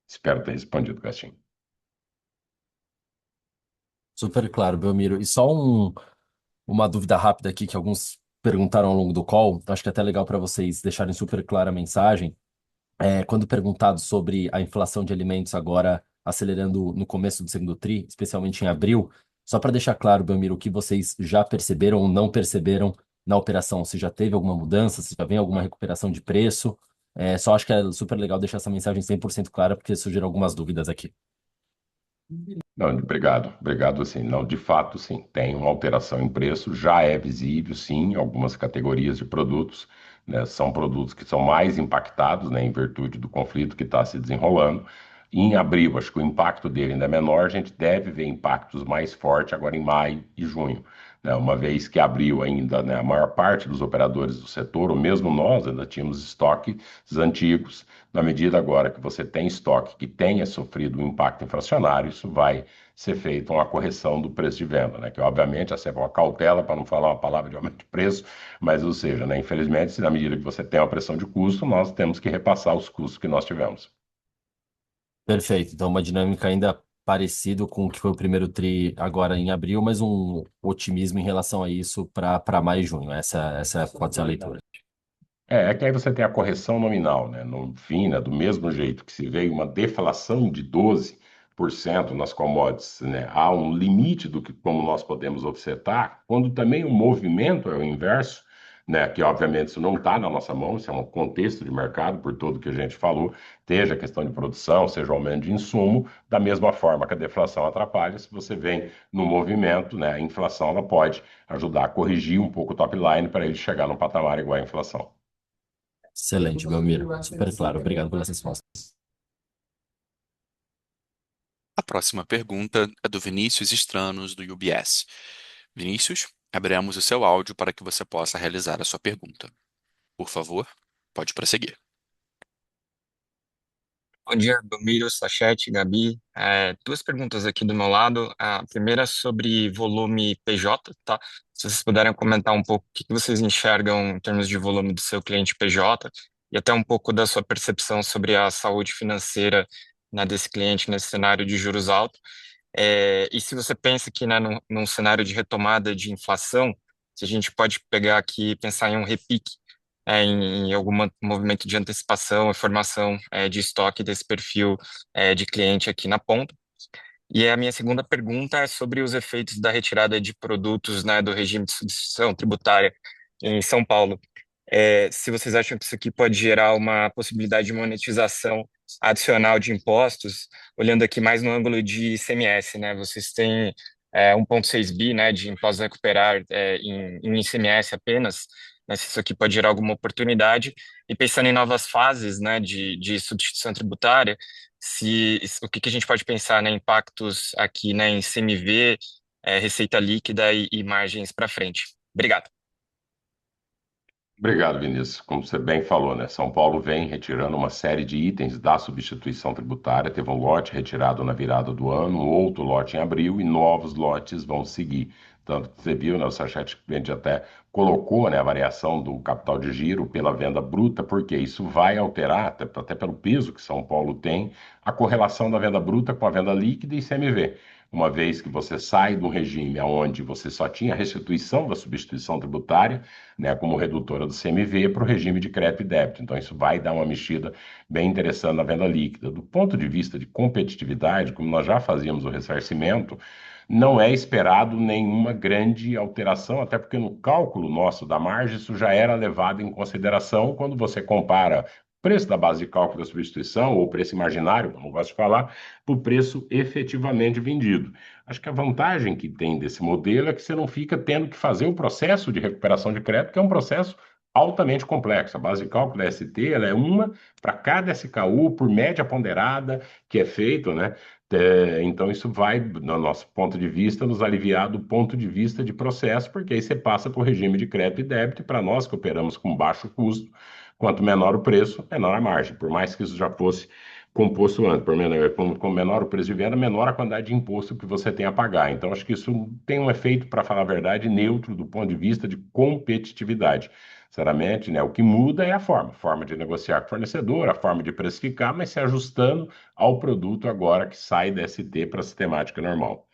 Espero ter respondido, Castinho. Super claro, Belmiro. E só uma dúvida rápida aqui que alguns perguntaram ao longo do call, acho que é até legal para vocês deixarem super clara a mensagem. Quando perguntado sobre a inflação de alimentos agora acelerando no começo do segundo tri, especialmente em abril, só para deixar claro, Belmiro, o que vocês já perceberam ou não perceberam na operação, se já teve alguma mudança, se já vem alguma recuperação de preço. Só acho que é super legal deixar essa mensagem 100% clara, porque surgiram algumas dúvidas aqui. Não, obrigado, sim. Não, de fato, sim, tem uma alteração em preço, já é visível, sim, em algumas categorias de produtos, né? São produtos que são mais impactados, né, em virtude do conflito que está se desenrolando. Em abril, acho que o impacto dele ainda é menor, a gente deve ver impactos mais fortes agora em maio e junho, né? Uma vez que abril ainda, né, a maior parte dos operadores do setor, ou mesmo nós, ainda tínhamos estoques antigos. Na medida agora que você tem estoque que tenha sofrido um impacto inflacionário, isso vai ser feita uma correção do preço de venda, né? Que obviamente essa é uma cautela para não falar uma palavra de aumento de preço, mas ou seja, né, infelizmente, se na medida que você tem uma pressão de custo, nós temos que repassar os custos que nós tivemos. Perfeito. Então, uma dinâmica ainda parecido com o que foi o primeiro tri agora em abril, mas um otimismo em relação a isso para maio e junho. Essa pode ser a leitura. É que aí você tem a correção nominal, né? No fim, né, do mesmo jeito que se veio uma deflação de 12% nas commodities, né? Há um limite do que como nós podemos offsetar, quando também o movimento é o inverso, né? Que obviamente isso não está na nossa mão, isso é um contexto de mercado, por tudo que a gente falou, seja a questão de produção, seja o aumento de insumo, da mesma forma que a deflação atrapalha, se você vem no movimento, né? A inflação ela pode ajudar a corrigir um pouco o top line para ele chegar num patamar igual à inflação. Excelente, Belmiro. Super claro. Obrigado pelas respostas. A próxima pergunta é do Vinícius Stranos, do UBS. Vinícius, abriremos o seu áudio para que você possa realizar a sua pergunta. Por favor, pode prosseguir. Bom dia, Belmiro, Sachete, Gabi. Duas perguntas aqui do meu lado. A primeira sobre volume PJ, tá? Se vocês puderem comentar um pouco o que vocês enxergam em termos de volume do seu cliente PJ e até um pouco da sua percepção sobre a saúde financeira, né, desse cliente nesse cenário de juros altos. E se você pensa que, né, num cenário de retomada de inflação, se a gente pode pegar aqui e pensar em um repique em algum movimento de antecipação e formação de estoque desse perfil de cliente aqui na ponta. E a minha segunda pergunta é sobre os efeitos da retirada de produtos, né, do regime de substituição tributária em São Paulo. Se vocês acham que isso aqui pode gerar uma possibilidade de monetização adicional de impostos, olhando aqui mais no ângulo de ICMS, né? Vocês têm 1,6 bi, né, de impostos a recuperar em ICMS apenas, né, se isso aqui pode gerar alguma oportunidade, e pensando em novas fases, né, de substituição tributária, o que a gente pode pensar, né, impactos aqui, né, em CMV, receita líquida e margens para frente. Obrigado. Obrigado, Vinícius. Como você bem falou, né? São Paulo vem retirando uma série de itens da substituição tributária. Teve um lote retirado na virada do ano, um outro lote em abril e novos lotes vão seguir. Tanto que você viu, né? O Sachet até colocou, né, a variação do capital de giro pela venda bruta, porque isso vai alterar, até pelo peso que São Paulo tem, a correlação da venda bruta com a venda líquida e CMV. Uma vez que você sai do regime onde você só tinha restituição da substituição tributária, né, como redutora do CMV para o regime de crédito e débito. Então, isso vai dar uma mexida bem interessante na venda líquida. Do ponto de vista de competitividade, como nós já fazíamos o ressarcimento, não é esperado nenhuma grande alteração, até porque no cálculo nosso da margem isso já era levado em consideração quando você compara o preço da base de cálculo da substituição, ou preço imaginário, como eu gosto de falar, para o preço efetivamente vendido. Acho que a vantagem que tem desse modelo é que você não fica tendo que fazer o processo de recuperação de crédito, que é um processo altamente complexo. A base de cálculo da ST, ela é uma para cada SKU por média ponderada que é feito, né? Então isso vai, no nosso ponto de vista, nos aliviar do ponto de vista de processo, porque aí você passa para o regime de crédito e débito, e para nós que operamos com baixo custo, quanto menor o preço, menor a margem. Por mais que isso já fosse composto antes, com menor o preço de venda, menor a quantidade de imposto que você tem a pagar. Então, acho que isso tem um efeito, para falar a verdade, neutro do ponto de vista de competitividade. Sinceramente, né, o que muda é a forma de negociar com o fornecedor, a forma de precificar, mas se ajustando ao produto agora que sai da ST para a sistemática normal.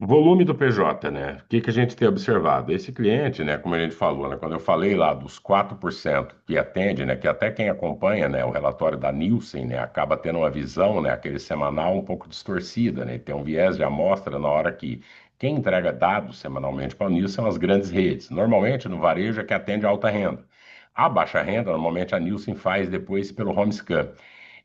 Volume do PJ, né? O que a gente tem observado? Esse cliente, né, como a gente falou, né, quando eu falei lá dos 4% que atende, né, que até quem acompanha, né, o relatório da Nielsen, né, acaba tendo uma visão, né, aquele semanal um pouco distorcida, né, tem um viés de amostra na hora que quem entrega dados semanalmente para a Nielsen são as grandes redes. Normalmente no varejo é que atende a alta renda. A baixa renda, normalmente a Nielsen faz depois pelo home scan.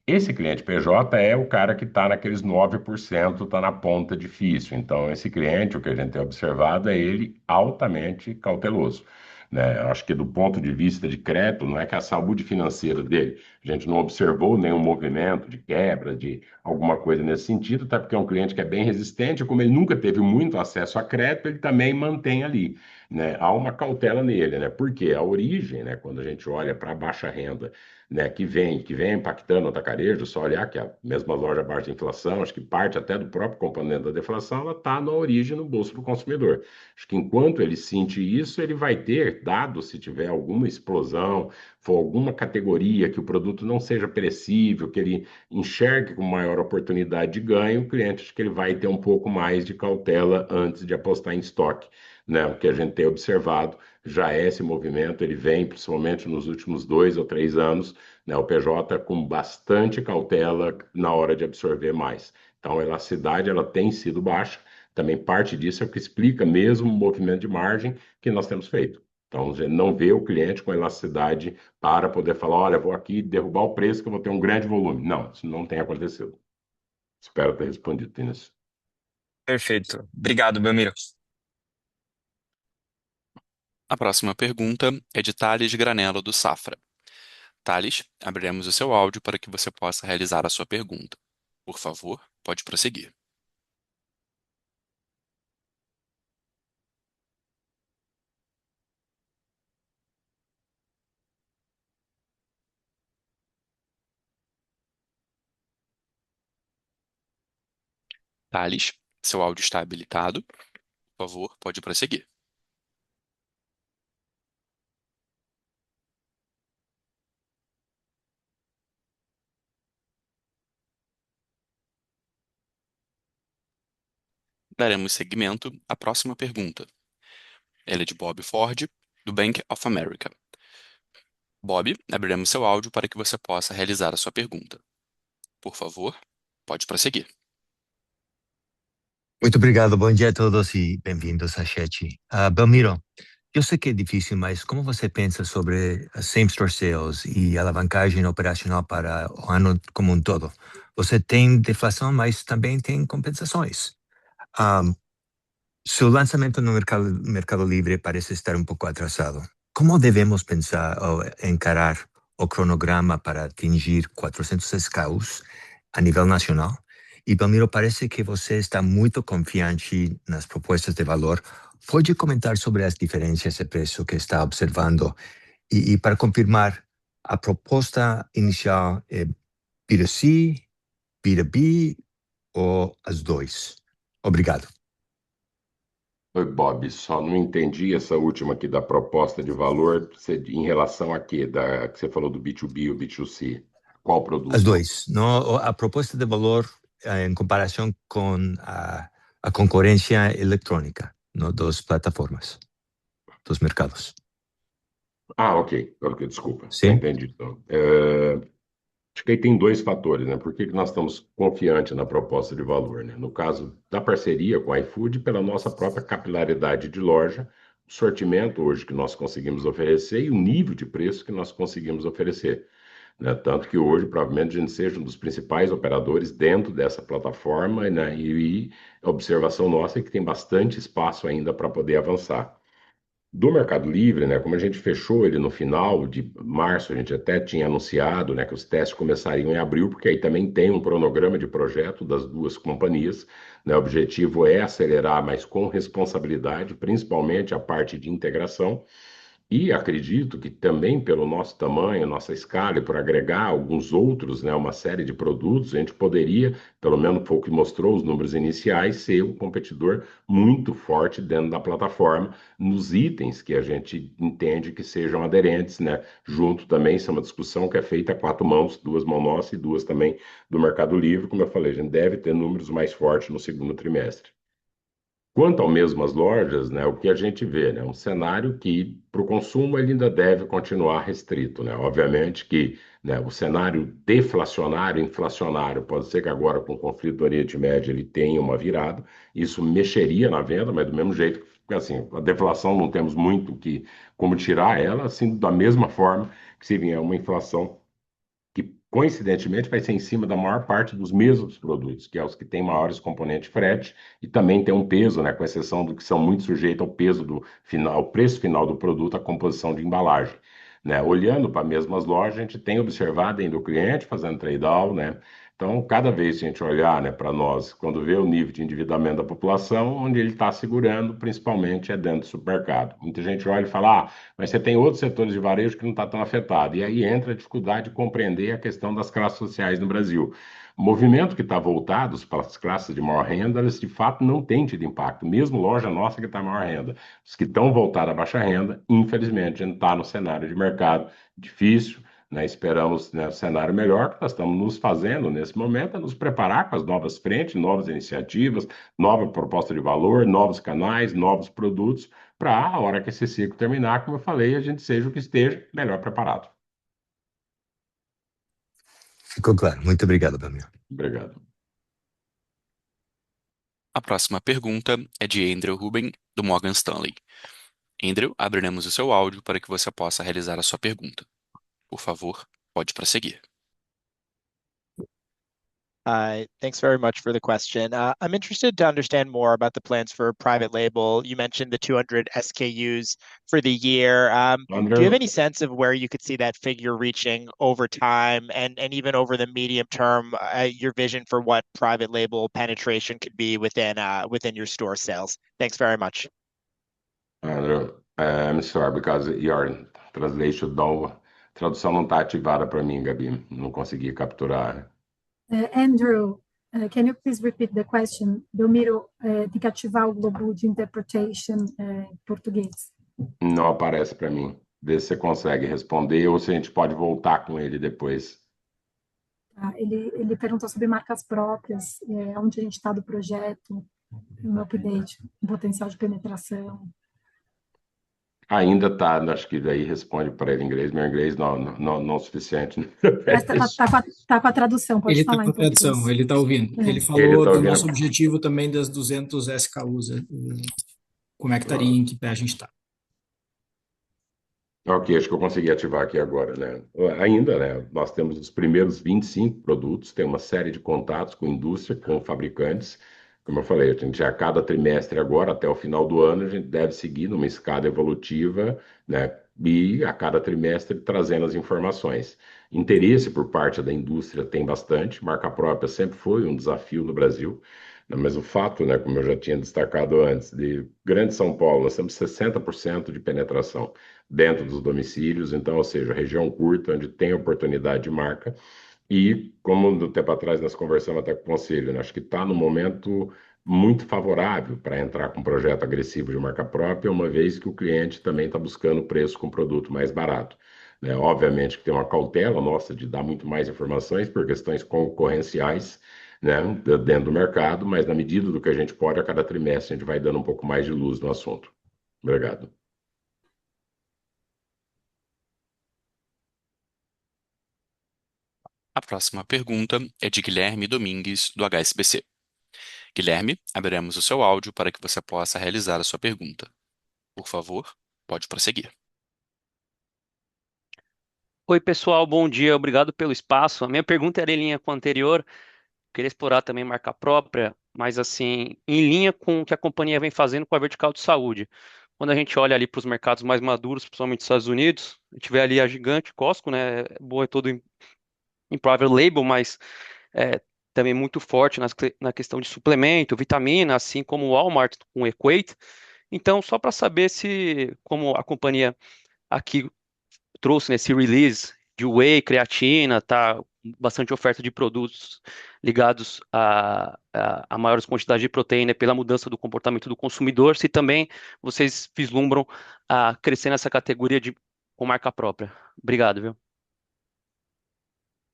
Esse cliente PJ é o cara que está naqueles 9%, está na ponta difícil. Então, esse cliente, o que a gente tem observado é ele altamente cauteloso, né? Eu acho que do ponto de vista de crédito, não é que a saúde financeira dele, a gente não observou nenhum movimento de quebra, de alguma coisa nesse sentido, até porque é um cliente que é bem resistente, como ele nunca teve muito acesso a crédito, ele também mantém ali, né? Há uma cautela nele, né? Porque a origem, né, quando a gente olha para a baixa renda, né, que vem impactando o atacarejo, só olhar que a mesma loja baixa inflação, acho que parte até do próprio componente da deflação, ela está na origem no bolso do consumidor. Acho que enquanto ele sente isso, ele vai ter, dado se tiver alguma explosão, for alguma categoria que o produto não seja perecível, que ele enxergue com maior oportunidade de ganho, o cliente acho que ele vai ter um pouco mais de cautela antes de apostar em estoque, né? O que a gente tem observado já é esse movimento, ele vem principalmente nos últimos 2 ou 3 anos, né, o PJ com bastante cautela na hora de absorver mais. Então, a elasticidade ela tem sido baixa, também parte disso é o que explica mesmo o movimento de margem que nós temos feito. Então, a gente não vê o cliente com elasticidade para poder falar, olha, vou aqui derrubar o preço que eu vou ter um grande volume. Não, isso não tem acontecido. Espero ter respondido, Tênis. Perfeito. Obrigado, Belmiro. A próxima pergunta é de Thales Granello, do Safra. Thales, abriremos o seu áudio para que você possa realizar a sua pergunta. Por favor, pode prosseguir. Thales, seu áudio está habilitado. Por favor, pode prosseguir. Daremos seguimento à próxima pergunta. Ela é de Bob Ford, do Bank of America. Bob, abriremos seu áudio para que você possa realizar a sua pergunta. Por favor, pode prosseguir. Muito obrigado, bom dia a todos e bem-vindos a Chat. Belmiro, eu sei que é difícil, mas como você pensa sobre a same-store sales e a alavancagem operacional para o ano como um todo? Você tem deflação, mas também tem compensações. Seu lançamento no Mercado Livre parece estar um pouco atrasado. Como devemos pensar ou encarar o cronograma para atingir 400 SKUs a nível nacional? E, Belmiro, parece que você está muito confiante nas propostas de valor. Pode comentar sobre as diferenças de preço que está observando? E para confirmar, a proposta inicial é B2C, B2B ou as dois? Obrigado. Oi, Bob, só não entendi essa última aqui da proposta de valor em relação a quê? Que você falou do B2B e o B2C. Qual As produto? dois. No, a proposta de valor em comparação com a concorrência eletrônica das plataformas, dos mercados. Ok. Desculpa. Já Sim? entendi. Então. Acho que aí tem dois fatores, né? Por que nós estamos confiantes na proposta de valor, né? No caso da parceria com a iFood, pela nossa própria capilaridade de loja, o sortimento hoje que nós conseguimos oferecer e o nível de preço que nós conseguimos oferecer, né? Tanto que hoje, provavelmente, a gente seja um dos principais operadores dentro dessa plataforma, né? E a observação nossa é que tem bastante espaço ainda para poder avançar. Do Mercado Livre, né, como a gente fechou ele no final de março, a gente até tinha anunciado, né, que os testes começariam em abril, porque aí também tem um cronograma de projeto das duas companhias, né, o objetivo é acelerar, mas com responsabilidade, principalmente a parte de integração. E acredito que também pelo nosso tamanho, nossa escala e por agregar alguns outros, né, uma série de produtos, a gente poderia, pelo menos foi o que mostrou os números iniciais, ser um competidor muito forte dentro da plataforma, nos itens que a gente entende que sejam aderentes, né? Junto também, isso é uma discussão que é feita a quatro mãos, duas mãos nossas e duas também do Mercado Livre. Como eu falei, a gente deve ter números mais fortes no segundo trimestre. Quanto ao mesmo as lojas, né, o que a gente vê, né, um cenário que para o consumo ele ainda deve continuar restrito, né? Obviamente que, né, o cenário deflacionário, inflacionário, pode ser que agora com o conflito do Oriente Médio ele tenha uma virada, isso mexeria na venda, mas do mesmo jeito, assim, a deflação não temos muito como tirar ela, assim, da mesma forma que se vier uma inflação que coincidentemente vai ser em cima da maior parte dos mesmos produtos, que é os que têm maiores componentes frete e também tem um peso, né, com exceção do que são muito sujeitos ao peso do final, ao preço final do produto, a composição de embalagem. Né? Olhando para as mesmas lojas, a gente tem observado ainda o cliente fazendo trade-down, né? Então, cada vez que a gente olhar, né, para nós, quando vê o nível de endividamento da população, onde ele está segurando, principalmente é dentro do supermercado. Muita gente olha e fala, mas você tem outros setores de varejo que não está tão afetado. E aí entra a dificuldade de compreender a questão das classes sociais no Brasil. O movimento que está voltado para as classes de maior renda, eles de fato não têm tido impacto. Mesmo loja nossa que está maior renda. Os que estão voltados à baixa renda, infelizmente, a gente está no cenário de mercado difícil, né? Esperamos, né, um cenário melhor, que nós estamos nos fazendo nesse momento, é nos preparar com as novas frentes, novas iniciativas, nova proposta de valor, novos canais, novos produtos, para a hora que esse ciclo terminar, como eu falei, a gente seja o que esteja melhor preparado. Ficou claro. Muito obrigado, Belmiro. Obrigado. A próxima pergunta é de Andrew Ruben, do Morgan Stanley. Andrew, abriremos o seu áudio para que você possa realizar a sua pergunta. Por favor, pode prosseguir. Hi, thanks very much for the question. I'm interested to understand more about the plans for private label. You mentioned the 200 SKUs for the year. Do you have any sense of where you could see that figure reaching over time and even over the medium term, your vision for what private label penetration could be within your store sales? Thanks very much. Andrew, I'm sorry, because your tradução não está ativada para mim, Gabi. Não consegui capturar. Andrew, can you please repeat the question? Belmiro, tem que ativar o globo de interpretation em português. Não aparece para mim. Vê se você consegue responder ou se a gente pode voltar com ele depois. Ele perguntou sobre marcas próprias, onde a gente está do projeto, no update, o potencial de penetração. Ainda está, acho que daí responde para ele em inglês, meu inglês não é o suficiente. Mas tá com a tradução, pode Ele falar está com a tradução, ele está ouvindo. Ele falou do nosso objetivo também das 200 SKUs, como é que estaria, em que pé a gente está. Ok, acho que eu consegui ativar aqui agora, né? Ainda, né? Nós temos os primeiros 25 produtos, tem uma série de contatos com indústria, com fabricantes, como eu falei, a gente a cada trimestre agora, até o final do ano, a gente deve seguir numa escada evolutiva, né? E a cada trimestre trazendo as informações. Interesse por parte da indústria tem bastante, marca própria sempre foi um desafio no Brasil, né? Mas o fato, né, como eu já tinha destacado antes, de Grande São Paulo, nós temos 60% de penetração dentro dos domicílios, então, ou seja, região curta, onde tem oportunidade de marca, e, como no tempo atrás nós conversamos até com o Conselho, né, acho que está no momento muito favorável para entrar com um projeto agressivo de marca própria, uma vez que o cliente também está buscando preço com produto mais barato, né? Obviamente que tem uma cautela nossa de dar muito mais informações por questões concorrenciais, né, dentro do mercado, mas na medida do que a gente pode, a cada trimestre a gente vai dando um pouco mais de luz no assunto. Obrigado. A próxima pergunta é de Guilherme Domingues, do HSBC. Guilherme, abriremos o seu áudio para que você possa realizar a sua pergunta. Por favor, pode prosseguir. Oi, pessoal, bom dia, obrigado pelo espaço. A minha pergunta era em linha com a anterior, queria explorar também marca própria, mas assim, em linha com o que a companhia vem fazendo com a vertical de saúde. Quando a gente olha ali para os mercados mais maduros, principalmente os Estados Unidos, a gente vê ali a gigante Costco, né, boa é todo em private label, mas é, também muito forte na questão de suplemento, vitamina, assim como o Walmart com o Equate. Então, só para saber se, como a companhia aqui trouxe nesse release de whey, creatina, tá bastante oferta de produtos ligados a maiores quantidades de proteína pela mudança do comportamento do consumidor, se também vocês vislumbram a crescer nessa categoria com marca própria. Obrigado, viu?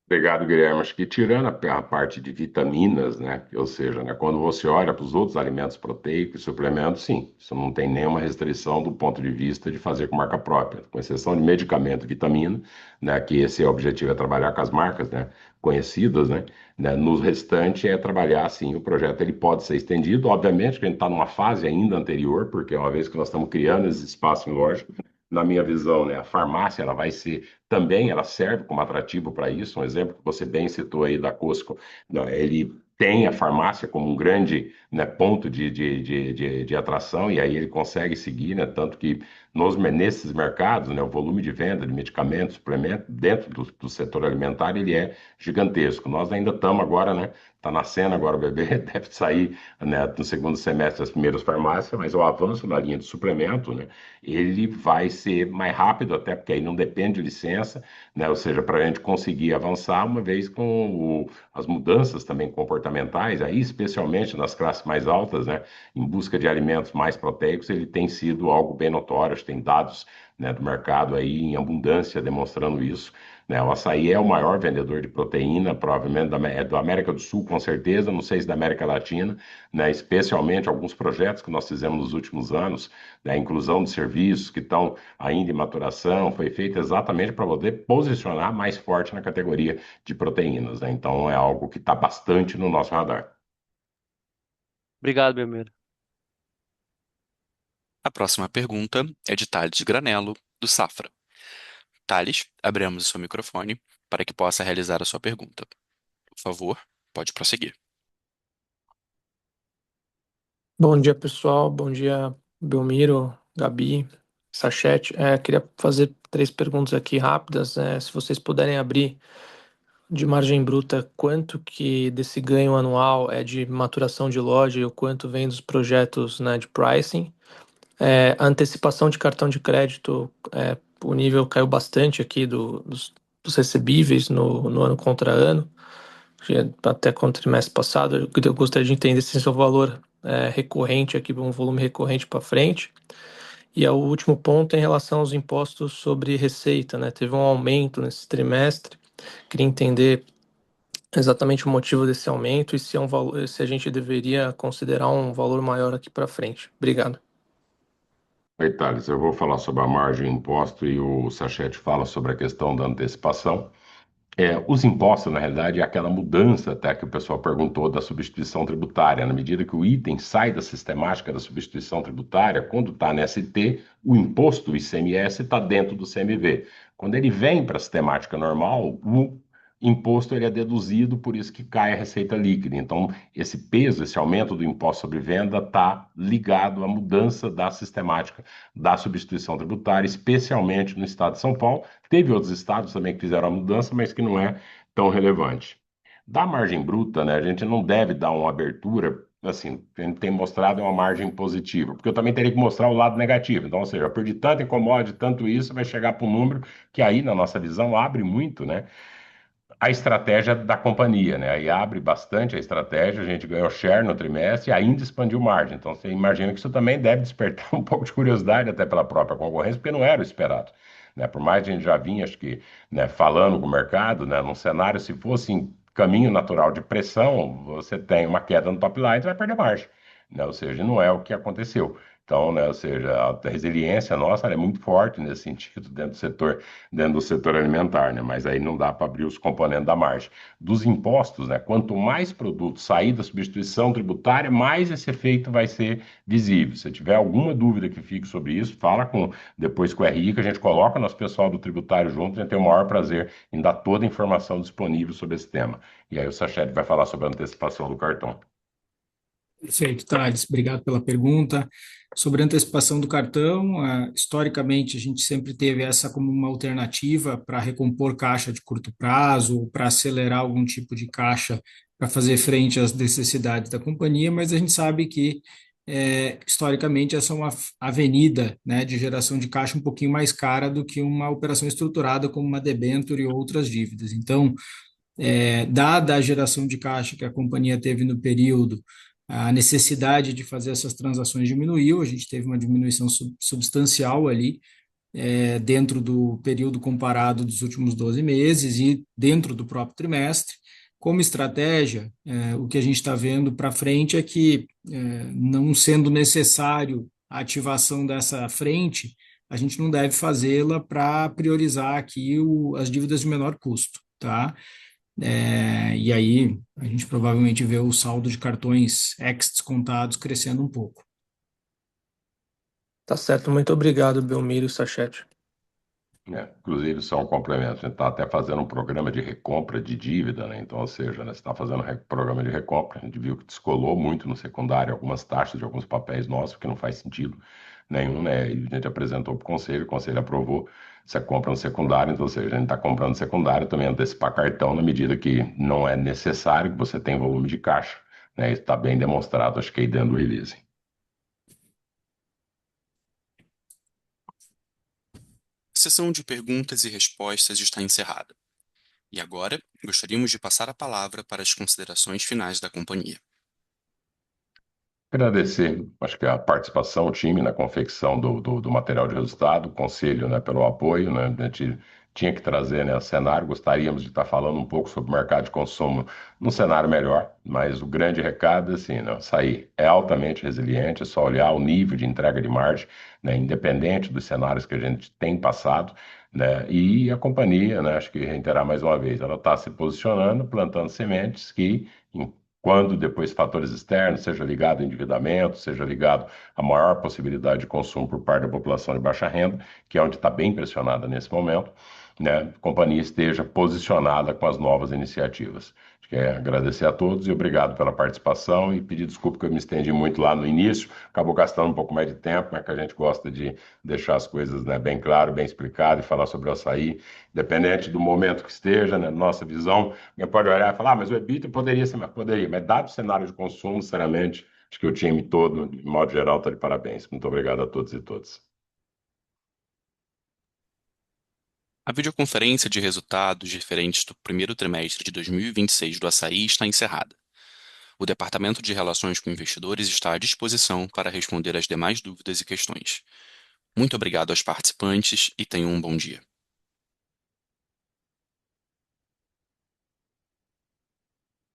Obrigado, Guilherme. Acho que tirando a parte de vitaminas, né? Ou seja, né, quando você olha para os outros alimentos proteicos e suplementos, sim, isso não tem nenhuma restrição do ponto de vista de fazer com marca própria, com exceção de medicamento e vitamina, né? Que esse objetivo é trabalhar com as marcas, né, conhecidas, né? No restante é trabalhar, sim, o projeto ele pode ser estendido. Obviamente que a gente está numa fase ainda anterior, porque uma vez que nós estamos criando esse espaço em loja, na minha visão, né, a farmácia ela vai ser também, ela serve como atrativo para isso. Um exemplo que você bem citou aí da Costco, né, ele tem a farmácia como um grande, né, ponto de atração, e aí ele consegue seguir, né, tanto que nesses mercados, né, o volume de venda de medicamentos, suplementos, dentro do setor alimentar, ele é gigantesco. Nós ainda estamos agora, né, está nascendo agora o bebê, deve sair, né, no segundo semestre as primeiras farmácias, mas o avanço na linha de suplemento, né, ele vai ser mais rápido, até porque aí não depende de licença, né? Ou seja, para a gente conseguir avançar, uma vez com as mudanças também comportamentais, aí especialmente nas classes mais altas, né? Em busca de alimentos mais proteicos, ele tem sido algo bem notório, tem dados, né, do mercado aí em abundância demonstrando isso, né? O açaí é o maior vendedor de proteína, provavelmente é do América do Sul, com certeza, não sei se da América Latina, né? Especialmente alguns projetos que nós fizemos nos últimos anos, né? A inclusão de serviços que estão ainda em maturação, foi feita exatamente para poder posicionar mais forte na categoria de proteínas, né? Então é algo que está bastante no nosso radar. Obrigado, Belmiro. A próxima pergunta é de Thales Granello, do Safra. Thales, abrimos o seu microfone para que possa realizar a sua pergunta. Por favor, pode prosseguir. Bom dia, pessoal. Bom dia, Belmiro, Gabi, Sachete. Queria fazer 3 perguntas aqui rápidas. Se vocês puderem abrir de margem bruta, quanto que desse ganho anual é de maturação de loja e o quanto vem dos projetos, né, de pricing. A antecipação de cartão de crédito, o nível caiu bastante aqui dos recebíveis no ano contra ano. Até com o trimestre passado, eu gostaria de entender se esse é o valor recorrente aqui, um volume recorrente para frente. E o último ponto é em relação aos impostos sobre receita, né? Teve um aumento nesse trimestre. Queria entender exatamente o motivo desse aumento e se se a gente deveria considerar um valor maior aqui para frente. Obrigado. Aí, Thales, eu vou falar sobre a margem de imposto e o Sachete fala sobre a questão da antecipação. Os impostos, na realidade, é aquela mudança até que o pessoal perguntou da substituição tributária. Na medida que o item sai da sistemática da substituição tributária, quando está na ST, o imposto, o ICMS, está dentro do CMV. Quando ele vem para a sistemática normal, imposto ele é deduzido, por isso que cai a receita líquida. Então, esse peso, esse aumento do imposto sobre venda está ligado à mudança da sistemática da substituição tributária, especialmente no estado de São Paulo. Teve outros estados também que fizeram a mudança, mas que não é tão relevante. Da margem bruta, né, a gente não deve dar uma abertura, assim, a gente tem mostrado uma margem positiva, porque eu também teria que mostrar o lado negativo. Então, ou seja, eu perdi tanto em commodity, tanto isso, vai chegar para um número que aí, na nossa visão, abre muito, né, a estratégia da companhia, né? Aí abre bastante a estratégia, a gente ganhou share no trimestre e ainda expandiu margem. Então você imagina que isso também deve despertar um pouco de curiosidade até pela própria concorrência, porque não era o esperado, né? Por mais que a gente já vinha, acho que, né, falando com o mercado, né, num cenário, se fosse em caminho natural de pressão, você tem uma queda no top line, você vai perder margem, né? Ou seja, não é o que aconteceu. Então, né, ou seja, a resiliência nossa ela é muito forte nesse sentido dentro do setor alimentar, né? Mas aí não dá para abrir os componentes da margem. Dos impostos, né? Quanto mais produto sair da substituição tributária, mais esse efeito vai ser visível. Se tiver alguma dúvida que fique sobre isso, fala depois com o RI, que a gente coloca nosso pessoal do tributário junto, a gente tem o maior prazer em dar toda a informação disponível sobre esse tema. E aí o Sachete vai falar sobre a antecipação do cartão. Perfeito, Thales. Obrigado pela pergunta. Sobre a antecipação do cartão, historicamente a gente sempre teve essa como uma alternativa para recompor caixa de curto prazo ou para acelerar algum tipo de caixa para fazer frente às necessidades da companhia, mas a gente sabe que historicamente essa é uma avenida, né, de geração de caixa um pouquinho mais cara do que uma operação estruturada como uma debênture e outras dívidas. Então, dada a geração de caixa que a companhia teve no período, a necessidade de fazer essas transações diminuiu, a gente teve uma diminuição substancial ali, dentro do período comparado dos últimos 12 meses e dentro do próprio trimestre. Como estratégia, o que a gente está vendo para frente é que, não sendo necessário a ativação dessa frente, a gente não deve fazê-la para priorizar aqui as dívidas de menor custo, tá? E aí a gente provavelmente vê o saldo de cartões ex-descontados crescendo um pouco. Tá certo, muito obrigado, Belmiro e Sachete. Inclusive, só um complemento, a gente está até fazendo um programa de recompra de dívida, né? Então, ou seja, né, você está fazendo programa de recompra, a gente viu que descolou muito no secundário algumas taxas de alguns papéis nossos, que não faz sentido nenhum, né? E a gente apresentou para o conselho aprovou essa compra no secundário, então, ou seja, a gente está comprando secundário também antecipar cartão na medida que não é necessário que você tenha volume de caixa, né? Isso está bem demonstrado, acho que aí dentro do release. A sessão de perguntas e respostas está encerrada. E agora, gostaríamos de passar a palavra para as considerações finais da companhia. Agradecer, acho que a participação, o time na confecção do material de resultado, o conselho, né, pelo apoio, né, a gente tinha que trazer, né, o cenário, gostaríamos de estar falando um pouco sobre o mercado de consumo num cenário melhor, mas o grande recado, assim, né, sair é altamente resiliente, é só olhar o nível de entrega de margem, né, independente dos cenários que a gente tem passado, né, e a companhia, né, acho que reiterar mais uma vez, ela está se posicionando, plantando sementes que quando depois fatores externos, seja ligado ao endividamento, seja ligado à maior possibilidade de consumo por parte da população de baixa renda, que é onde está bem pressionada nesse momento, né, a companhia esteja posicionada com as novas iniciativas. Quero agradecer a todos e obrigado pela participação e pedir desculpa que eu me estendi muito lá no início, acabou gastando um pouco mais de tempo, mas que a gente gosta de deixar as coisas, né, bem claro, bem explicado e falar sobre o açaí, independente do momento que esteja, né, nossa visão, alguém pode olhar e falar, mas o EBITDA poderia ser, mas poderia, mas dado o cenário de consumo, sinceramente, acho que o time todo, de modo geral, está de parabéns. Muito obrigado a todos e todas. A videoconferência de resultados diferentes do primeiro trimestre de 2026 do Açaí está encerrada. O Departamento de Relações com Investidores está à disposição para responder às demais dúvidas e questões. Muito obrigado aos participantes e tenham um bom dia.